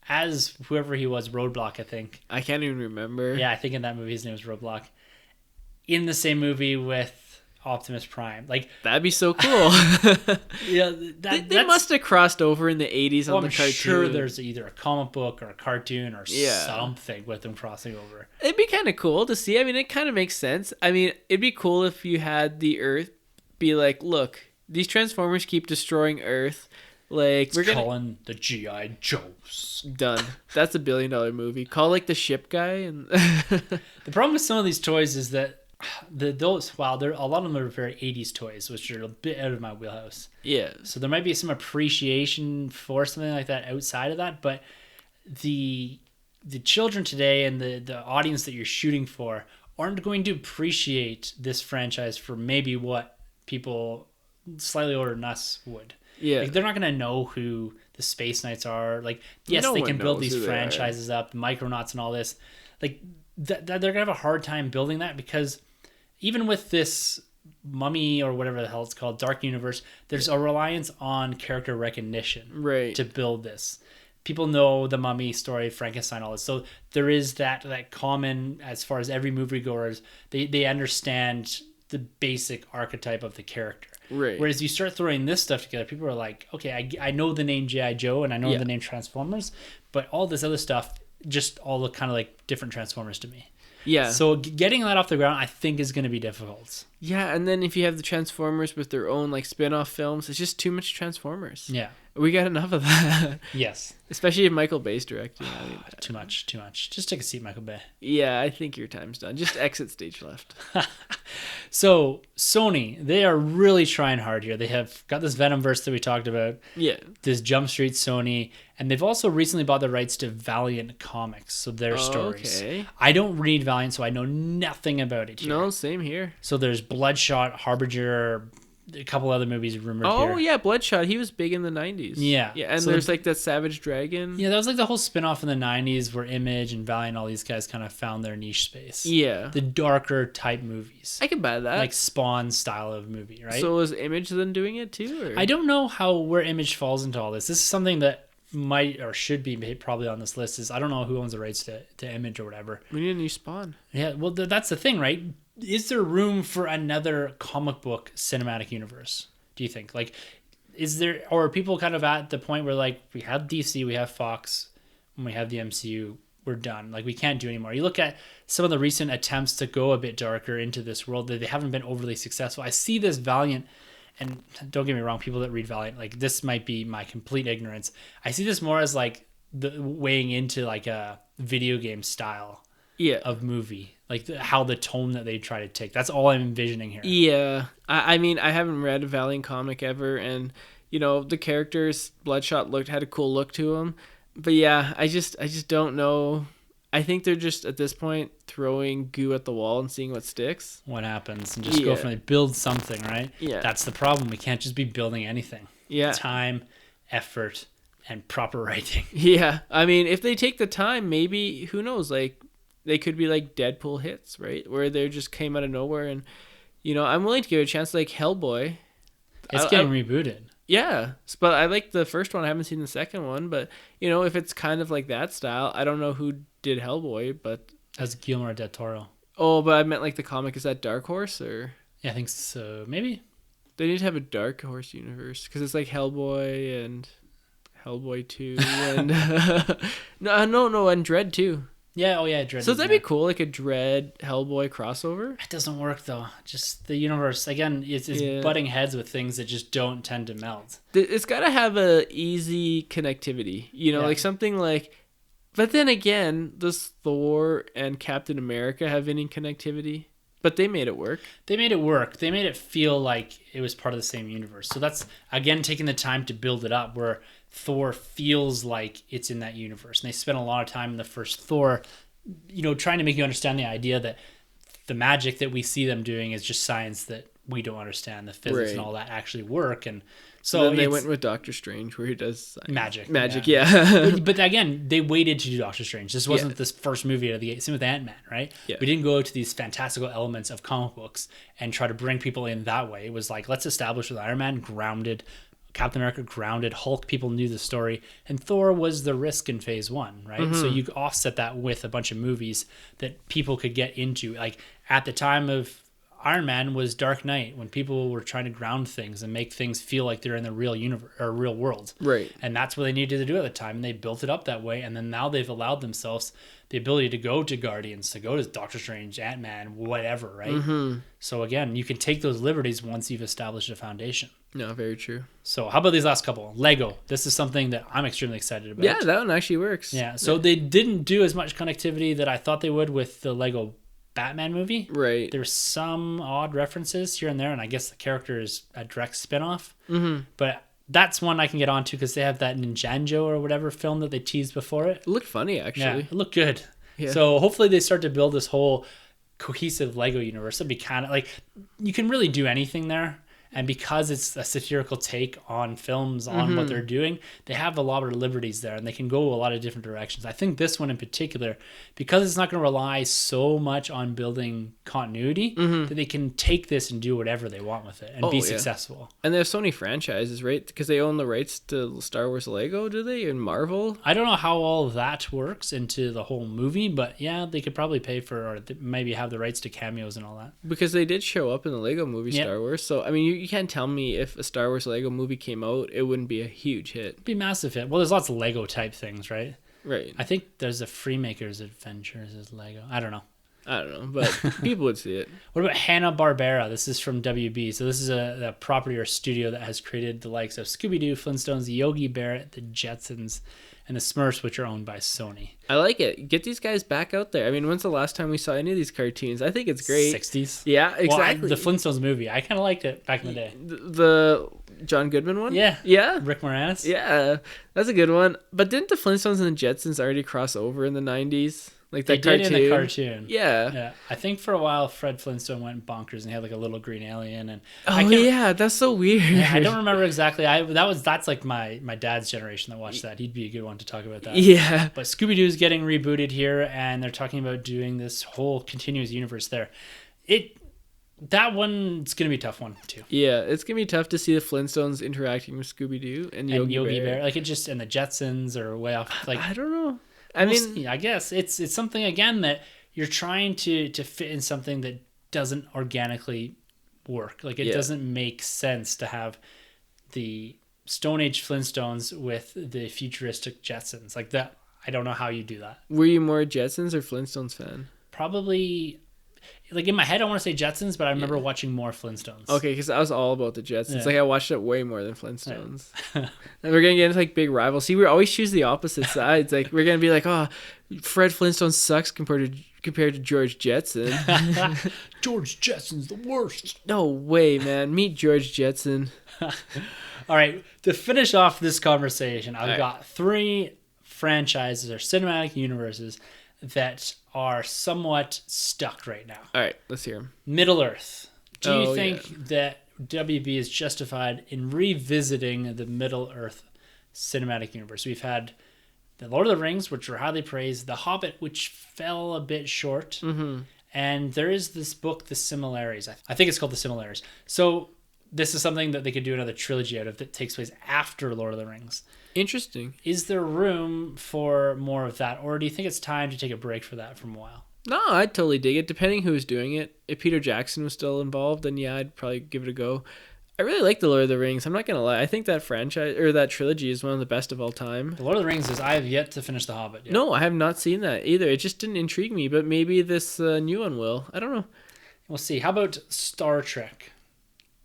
as whoever he was, Roadblock, I think? I can't even remember. Yeah, I think in that movie his name was Roadblock. In the same movie with Optimus Prime. Like, that'd be so cool. yeah, they must have crossed over in the 80s on the cartoon. I'm sure there's either a comic book or a cartoon or something with them crossing over. It'd be kind of cool to see. I mean, it kind of makes sense. I mean, it'd be cool if you had the Earth be like, look, these Transformers keep destroying Earth. Like, we're calling the G.I. Joes. Done. That's a $1 billion movie. Call like the ship guy. And the problem with some of these toys is that a lot of them are very 80s toys, which are a bit out of my wheelhouse. Yeah. So there might be some appreciation for something like that outside of that, but the children today and the audience that you're shooting for aren't going to appreciate this franchise for maybe what people slightly older than us would. Yeah. Like, they're not going to know who the Space Knights are. Like, yes, No they one can build knows these who they franchises up, Micronauts and all this. Like, they're going to have a hard time building that because even with this Mummy or whatever the hell it's called, Dark Universe, there's a reliance on character recognition to build this. People know the Mummy story, Frankenstein, all this. So there is that common, as far as every moviegoers, they understand the basic archetype of the character. Right. Whereas you start throwing this stuff together, people are like, okay, I know the name G.I. Joe and I know the name Transformers, but all this other stuff just all look kind of like different Transformers to me. Yeah. So getting that off the ground, I think, is going to be difficult. Yeah, and then if you have the Transformers with their own like spin-off films, it's just too much Transformers. Yeah. We got enough of that. Yes. Especially if Michael Bay's directing. I mean, too much. Just take a seat, Michael Bay. Yeah, I think your time's done. Just exit stage left. So Sony, they are really trying hard here. They have got this Venomverse that we talked about. Yeah. This Jump Street Sony, and they've also recently bought the rights to Valiant Comics, so their stories. Okay. I don't read Valiant, so I know nothing about it here. No, same here. So there's Bloodshot, Harbinger, a couple other movies rumored here. Oh yeah, Bloodshot. He was big in the 90s. Yeah. Yeah, and So there's like that Savage Dragon. Yeah, that was like the whole spin-off in the 90s where Image and Valiant, all these guys kind of found their niche space. Yeah. The darker type movies. I can buy that. Like Spawn style of movie, right? So is Image then doing it too? Or? I don't know where Image falls into all this. This is something that might or should be probably on this list. Is I don't know who owns the rights to Image or whatever. We need a new Spawn. Yeah, well, that's the thing, right? Is there room for another comic book cinematic universe? Do you think? Like, is there, or are people kind of at the point where, like, we have DC, we have Fox, and we have the MCU, we're done. Like, we can't do anymore. You look at some of the recent attempts to go a bit darker into this world, that they haven't been overly successful. I see this Valiant, and don't get me wrong, people that read Valiant, like, this might be my complete ignorance. I see this more as, like, the weighing into, like, a video game style of movie. Like how the tone that they try to take. That's all I'm envisioning here. Yeah. I mean, I haven't read a Valiant comic ever, and, you know, the characters, Bloodshot had a cool look to him. But yeah, I just don't know. I think they're just, at this point, throwing goo at the wall and seeing what sticks. What happens. And just go from it. Build something, right? Yeah. That's the problem. We can't just be building anything. Yeah. Time, effort, and proper writing. Yeah. I mean, if they take the time, maybe, who knows, like, they could be like Deadpool hits, right? Where they just came out of nowhere. And, you know, I'm willing to give it a chance, like Hellboy. It's getting rebooted. Yeah. But I like the first one. I haven't seen the second one. But, you know, if it's kind of like that style, I don't know who did Hellboy, but... That's Guillermo del Toro. Oh, but I meant like the comic. Is that Dark Horse or... Yeah, I think so. Maybe. They need to have a Dark Horse universe because it's like Hellboy and Hellboy 2 and... no, and Dread 2. Yeah, Dread. So that'd be cool, like a Dread Hellboy crossover. It doesn't work though. Just the universe again. It's butting heads with things that just don't tend to melt. It's got to have a easy connectivity, you know, like something like. But then again, does Thor and Captain America have any connectivity? But they made it work. They made it feel like it was part of the same universe. So that's again taking the time to build it up, where Thor feels like it's in that universe. And they spent a lot of time in the first Thor, you know, trying to make you understand the idea that the magic that we see them doing is just science that we don't understand the physics and Right. all that actually work. And So so then they it's went with Doctor Strange, where he does science. magic. Yeah. But again, they waited to do Doctor Strange. This wasn't this first movie out of the gate. Same with Ant-Man, right? Yeah. We didn't go to these fantastical elements of comic books and try to bring people in that way. It was like, let's establish with Iron Man grounded, Captain America grounded, Hulk, people knew the story, and Thor was the risk in phase 1, right? So you offset that with a bunch of movies that people could get into. Like at the time of Iron Man was Dark Knight, when people were trying to ground things and make things feel like they're in the real universe or real world. Right. And that's what they needed to do at the time. And they built it up that way. And then now they've allowed themselves the ability to go to Guardians, to go to Doctor Strange, Ant-Man, whatever, right? So again, you can take those liberties once you've established a foundation. No, very true. So how about these last couple? Lego. This is something that I'm extremely excited about. Yeah, that one actually works. Yeah. So they didn't do as much connectivity that I thought they would with the Lego Batman movie. Right. There's some odd references here and there, and I guess the character is a direct spin-off. But that's one I can get onto because they have that Ninjago or whatever film that they teased before it. It looked funny, Yeah, actually. it looked good. Yeah. So hopefully they start to build this whole cohesive Lego universe. It'd be kind of like, you can really do anything there. And because it's a satirical take on films, on what they're doing, they have a lot of liberties there and they can go a lot of different directions. I think this one in particular, because it's not going to rely so much on building continuity, that they can take this and do whatever they want with it and be successful. And they have Sony franchises, right? Because they own the rights to Star Wars Lego, do they? And Marvel? I don't know how all of that works into the whole movie, but yeah, they could probably pay for, or maybe have the rights to cameos and all that. Because they did show up in the Lego movie, Yep. Star Wars. So, I mean, you can't tell me if a Star Wars Lego movie came out, it wouldn't be a huge hit. It'd be massive hit. Well, there's lots of Lego type things, right? Right. I think there's a Freemakers Adventures as Lego. I don't know. I don't know, but people would see it. What about Hanna-Barbera? This is from WB. So this is a property or studio that has created the likes of Scooby-Doo, Flintstones, Yogi Bear, the Jetsons, and the Smurfs, which are owned by Sony. I like it. Get these guys back out there. I mean, when's the last time we saw any of these cartoons? I think it's great. 60s? Yeah, exactly. Well, the Flintstones movie. I kind of liked it back in the day. The John Goodman one? Yeah. Yeah? Rick Moranis? Yeah, that's a good one. But didn't the Flintstones and the Jetsons already cross over in the 90s? Like They that did cartoon? in the cartoon. Yeah. Yeah. I think for a while, Fred Flintstone went bonkers and he had like a little green alien. And Oh, I can't, yeah, that's so weird. Yeah, I don't remember exactly. That's like my dad's generation that watched that. He'd be a good one to talk about that. Yeah. But Scooby-Doo is getting rebooted here, and they're talking about doing this whole continuous universe there. That one's gonna be a tough one too. Yeah, it's going to be tough to see the Flintstones interacting with Scooby-Doo and Yogi Bear. Like it just, and the Jetsons are way off. Like I don't know. I mean, I guess it's something again that you're trying to fit in something that doesn't organically work. Like it doesn't make sense to have the Stone Age Flintstones with the futuristic Jetsons like that. I don't know how you do that. were you more a Jetsons or Flintstones fan? Probably, like in my head, I want to say Jetsons, but I remember watching more Flintstones. Okay, because I was all about the Jetsons. Yeah. Like I watched it way more than Flintstones. And we're gonna get into like big rivals. See, we always choose the opposite sides. Like we're gonna be like, oh, Fred Flintstone sucks compared to George Jetson. George Jetson's the worst. No way, man. Meet George Jetson. All right, to finish off this conversation, I've All right. got 3 franchises or cinematic universes that are somewhat stuck right now. All right, let's hear him. Middle Earth. Do you Oh, think that WB is justified in revisiting the Middle Earth cinematic universe? We've had The Lord of the Rings, which were highly praised, The Hobbit, which fell a bit short, and there is this book, The Similarities. I think it's called The Similarities. So this is something that they could do another trilogy out of that takes place after Lord of the Rings. Interesting. Is there room for more of that, or do you think it's time to take a break for that from a while? No, I'd totally dig it, depending who's doing it. If Peter Jackson was still involved, then yeah, I'd probably give it a go. I really like The Lord of the Rings. I'm not going to lie. I think that franchise, or that trilogy, is one of the best of all time. The Lord of the Rings is I have yet to finish The Hobbit yet. No, I have not seen that either. It just didn't intrigue me, but maybe this new one will. I don't know. We'll see. How about Star Trek?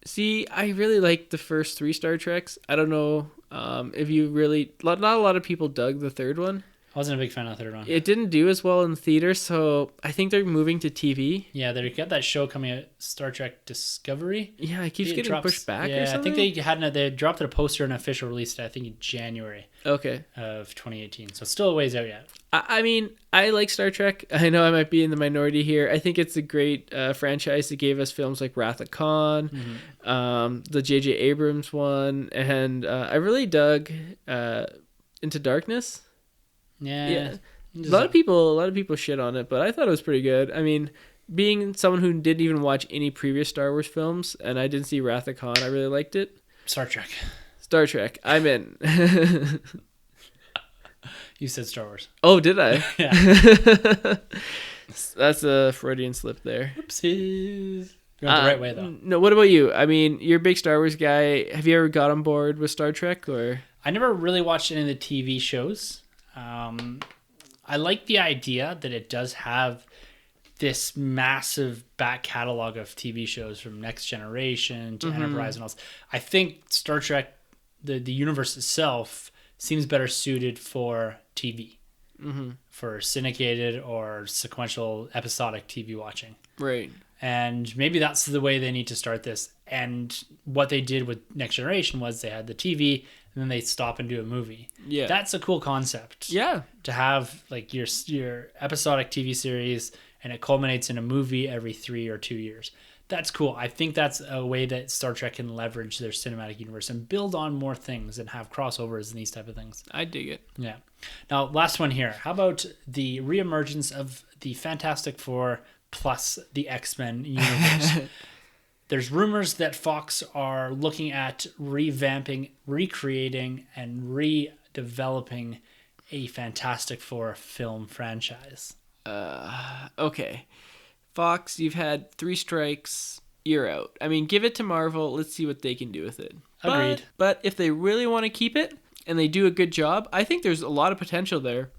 See, I really like the first 3 Star Treks. I don't know if you really... Not a lot of people dug the third one. I wasn't a big fan of the third one. It didn't do as well in theaters, so I think they're moving to TV. Yeah, they got that show coming out, Star Trek Discovery. Yeah, it keeps getting pushed back or Yeah, something. I think they dropped a poster and official release date, I think in January Okay. of 2018. So it's still a ways out yet. I mean, I like Star Trek. I know I might be in the minority here. I think it's a great franchise that gave us films like Wrath of Khan, the J.J. Abrams one, and I really dug Into Darkness. Yeah. A lot of people shit on it, but I thought it was pretty good. I mean, being someone who didn't even watch any previous Star Wars films, and I didn't see Wrath of Khan, I really liked it. Star Trek. Star Trek. I'm in. You said Star Wars. Oh, did I? Yeah. That's a Freudian slip there. Oopsies. You went the right way, though. No, what about you? I mean, you're a big Star Wars guy. Have you ever got on board with Star Trek, or? I never really watched any of the TV shows. I like the idea that it does have this massive back catalog of TV shows from Next Generation to Enterprise and all. I think Star Trek, the universe itself, seems better suited for TV, for syndicated or sequential episodic TV watching. Right. And maybe that's the way they need to start this. And what they did with Next Generation was they had the TV and then they stop and do a movie. Yeah. That's a cool concept. Yeah. To have like your episodic TV series and it culminates in a movie every 3 or 2 years. That's cool. I think that's a way that Star Trek can leverage their cinematic universe and build on more things and have crossovers and these type of things. I dig it. Yeah. Now, last one here. How about the reemergence of the Fantastic Four plus the X-Men universe? There's rumors that Fox are looking at revamping, recreating, and redeveloping a Fantastic Four film franchise. Okay. Fox, you've had 3 strikes. You're out. I mean, give it to Marvel. Let's see what they can do with it. Agreed. But if they really want to keep it and they do a good job, I think there's a lot of potential there.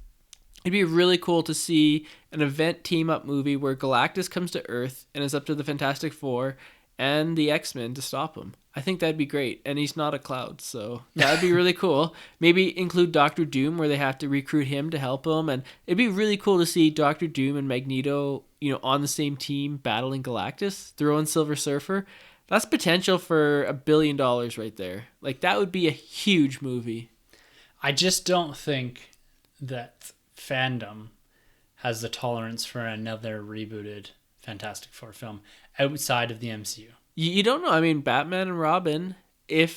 It'd be really cool to see an event team-up movie where Galactus comes to Earth and is up to the Fantastic Four and the X-Men to stop him. I think that'd be great. And he's not a Cloud, so that would be really cool. Maybe include Doctor Doom where they have to recruit him to help him. And it'd be really cool to see Doctor Doom and Magneto, on the same team battling Galactus, throw in Silver Surfer. That's potential for $1 billion right there. Like, that would be a huge movie. I just don't think that fandom has the tolerance for another rebooted Fantastic Four film outside of the MCU. You don't know. I mean, Batman and Robin, and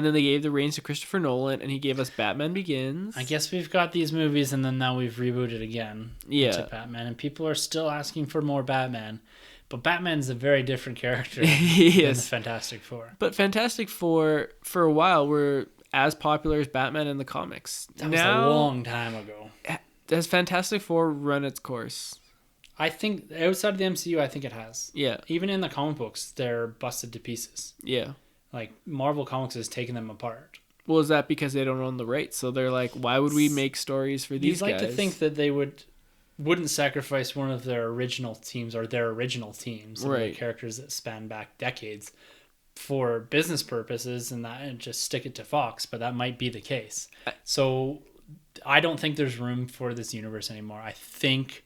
then they gave the reins to Christopher Nolan, and he gave us Batman Begins. I guess we've got these movies, and then now we've rebooted again to Batman, and people are still asking for more Batman. But Batman's a very different character than the Fantastic Four. But Fantastic Four, for a while, were as popular as Batman in the comics. That was a long time ago. Has Fantastic Four run its course? I think outside of the MCU, I think it has. Yeah. Even in the comic books, they're busted to pieces. Yeah. Like, Marvel Comics has taken them apart. Well, is that because they don't own the rights? So they're like, why would we make stories for these guys? You'd like to think that they wouldn't sacrifice one of their original teams or their original teams, right? The characters that span back decades for business purposes and just stick it to Fox, but that might be the case. So I don't think there's room for this universe anymore. I think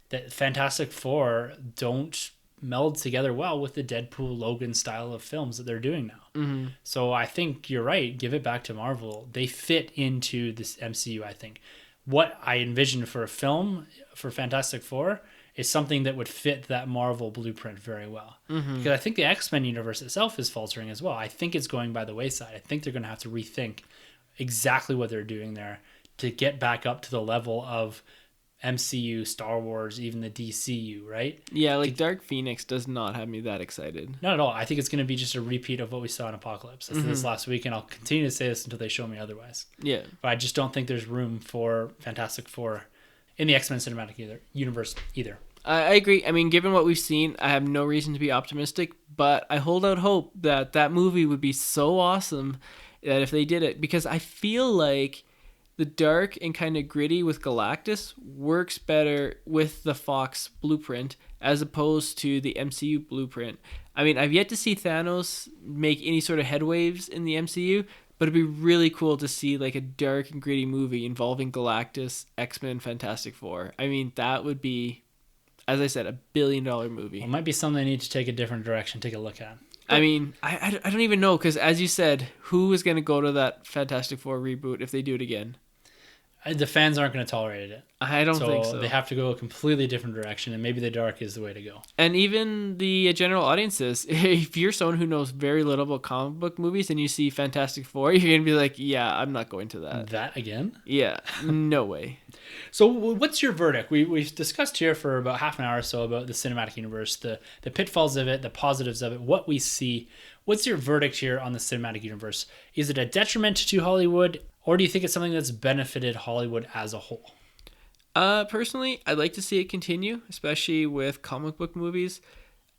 that Fantastic Four don't meld together well with the Deadpool Logan style of films that they're doing now. Mm-hmm. So I think you're right. Give it back to Marvel. They fit into this MCU, I think. What I envision for a film for Fantastic Four is something that would fit that Marvel blueprint very well. Mm-hmm. Because I think the X-Men universe itself is faltering as well. I think it's going by the wayside. I think they're going to have to rethink exactly what they're doing there to get back up to the level of MCU, Star Wars, even the DCU, right? Yeah, like Dark Phoenix does not have me that excited. Not at all. I think it's going to be just a repeat of what we saw in Apocalypse. I said this last week, and I'll continue to say this until they show me otherwise. Yeah. But I just don't think there's room for Fantastic Four in the X-Men cinematic universe either. I agree. I mean, given what we've seen, I have no reason to be optimistic, but I hold out hope that that movie would be so awesome that if they did it, because I feel like the dark and kind of gritty with Galactus works better with the Fox blueprint as opposed to the MCU blueprint. I mean, I've yet to see Thanos make any sort of headwaves in the MCU, but it'd be really cool to see like a dark and gritty movie involving Galactus, X-Men, Fantastic Four. I mean, that would be, as I said, $1 billion movie. Well, it might be something they need to take a different direction, take a look at. I mean, I don't even know, because as you said, who is going to go to that Fantastic Four reboot if they do it again? The fans aren't going to tolerate it. I don't think so. They have to go a completely different direction, and maybe the dark is the way to go. And even the general audiences, if you're someone who knows very little about comic book movies and you see Fantastic Four, you're going to be like, yeah, I'm not going to that. That again? Yeah, no way. So what's your verdict? We've discussed here for about half an hour or so about the cinematic universe, the pitfalls of it, the positives of it, what we see. What's your verdict here on the cinematic universe? Is it a detriment to Hollywood, or do you think it's something that's benefited Hollywood as a whole? Personally, I'd like to see it continue, especially with comic book movies.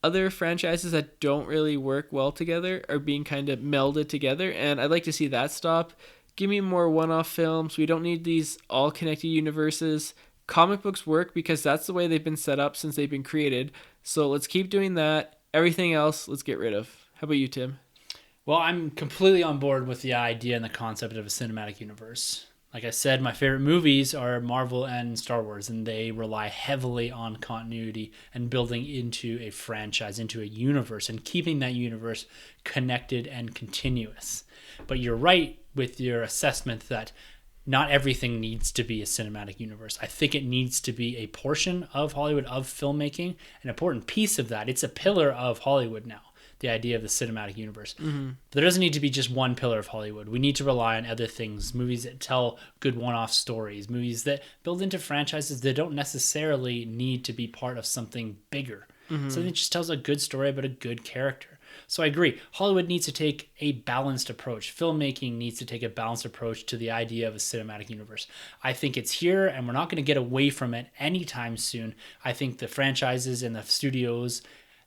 Other franchises that don't really work well together are being kind of melded together, and I'd like to see that stop. Give me more one-off films. We don't need these all-connected universes. Comic books work because that's the way they've been set up since they've been created. So let's keep doing that. Everything else, let's get rid of. How about you, Tim? Well, I'm completely on board with the idea and the concept of a cinematic universe. Like I said, my favorite movies are Marvel and Star Wars, and they rely heavily on continuity and building into a franchise, into a universe, and keeping that universe connected and continuous. But you're right with your assessment that not everything needs to be a cinematic universe. I think it needs to be a portion of Hollywood, of filmmaking, an important piece of that. It's a pillar of Hollywood now, the idea of the cinematic universe. Mm-hmm. There doesn't need to be just one pillar of Hollywood. We need to rely on other things, movies that tell good one-off stories, movies that build into franchises that don't necessarily need to be part of something bigger. Mm-hmm. Something that just tells a good story about a good character. So I agree. Hollywood needs to take a balanced approach. Filmmaking needs to take a balanced approach to the idea of a cinematic universe. I think it's here, and we're not going to get away from it anytime soon. I think the franchises and the studios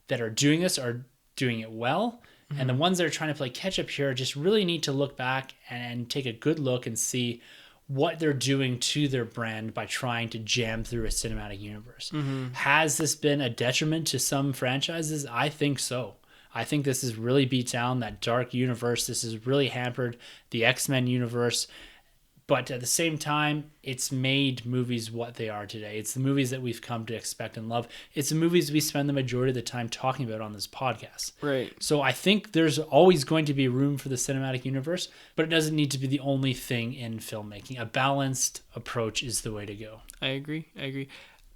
that are doing this are doing it well. Mm-hmm. And the ones that are trying to play catch up here just really need to look back and take a good look and see what they're doing to their brand by trying to jam through a cinematic universe. Mm-hmm. Has this been a detriment to some franchises? I think so. I think this has really beat down that dark universe. This has really hampered the X-Men universe. But at the same time, it's made movies what they are today. It's the movies that we've come to expect and love. It's the movies we spend the majority of the time talking about on this podcast. Right. So I think there's always going to be room for the cinematic universe, but it doesn't need to be the only thing in filmmaking. A balanced approach is the way to go. I agree.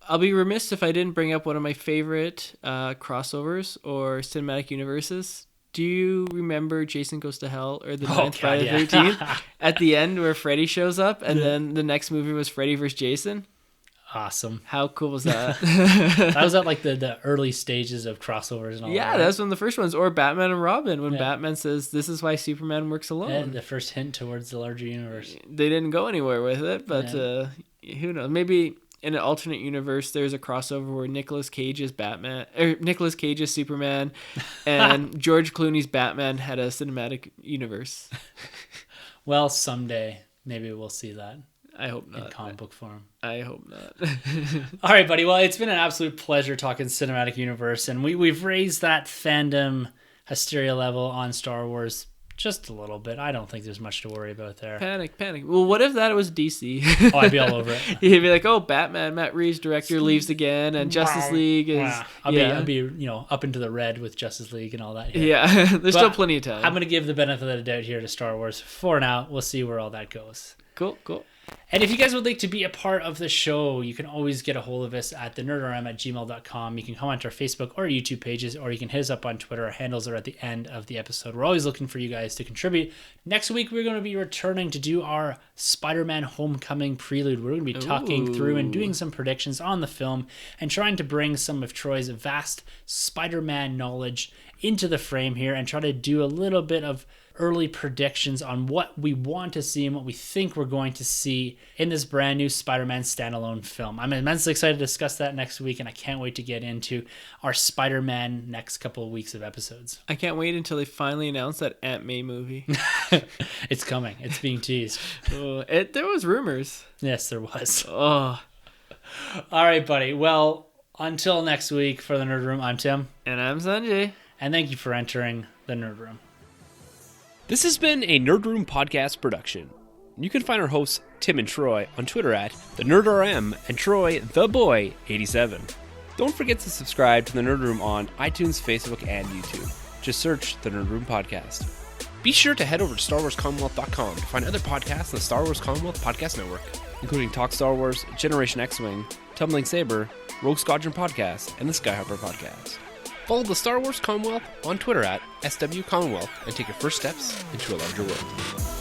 I'll be remiss if I didn't bring up one of my favorite crossovers or cinematic universes. Do you remember Jason Goes to Hell or the Ninth Friday the 13th? At the end where Freddy shows up and then the next movie was Freddy vs. Jason? Awesome. How cool was that? That was at like the early stages of crossovers and all that. Yeah, that was one of the first ones. Or Batman and Robin when Batman says, "This is why Superman works alone." And the first hint towards the larger universe. They didn't go anywhere with it, but who knows? Maybe in an alternate universe, there's a crossover where Nicolas Cage is Batman, or Nicolas Cage is Superman, and George Clooney's Batman had a cinematic universe. Well, someday maybe we'll see that. I hope not. In comic book form. I hope not. All right, buddy. Well, it's been an absolute pleasure talking cinematic universe, and we've raised that fandom hysteria level on Star Wars just a little bit. I don't think there's much to worry about there. Panic. Well, what if that was DC? Oh, I'd be all over it. You'd be like, oh, Batman, Matt Reeves, director, leaves again, and Justice League is... I'll be up into the red with Justice League and all that. Here. Yeah, there's still plenty of time. I'm going to give the benefit of the doubt here to Star Wars. For now, we'll see where all that goes. Cool. And if you guys would like to be a part of the show, you can always get a hold of us at thenerdrm@gmail.com. You can comment our Facebook or YouTube pages, or you can hit us up on Twitter. Our handles are at the end of the episode. We're always looking for you guys to contribute. Next week, we're going to be returning to do our Spider-Man Homecoming prelude. We're going to be talking through and doing some predictions on the film and trying to bring some of Troy's vast Spider-Man knowledge into the frame here and try to do a little bit of early predictions on what we want to see and what we think we're going to see in this brand new Spider-Man standalone film. I'm immensely excited to discuss that next week, and I can't wait to get into our Spider-Man next couple of weeks of episodes. I can't wait until they finally announce that Aunt May movie. It's coming. It's being teased. There was rumors. Yes, there was. Oh. All right, buddy. Well, until next week for the Nerd Room, I'm Tim. And I'm Sunjay. And thank you for entering the Nerd Room. This has been a Nerd Room podcast production. You can find our hosts, Tim and Troy, on Twitter at TheNerdRM and Troy TheBoy87. Don't forget to subscribe to the Nerd Room on iTunes, Facebook, and YouTube. Just search the Nerd Room Podcast. Be sure to head over to StarWarsCommonwealth.com to find other podcasts on the Star Wars Commonwealth Podcast Network, including Talk Star Wars, Generation X-Wing, Tumbling Saber, Rogue Squadron Podcast, and the Skyhopper Podcast. Follow the Star Wars Commonwealth on Twitter at SW Commonwealth and take your first steps into a larger world.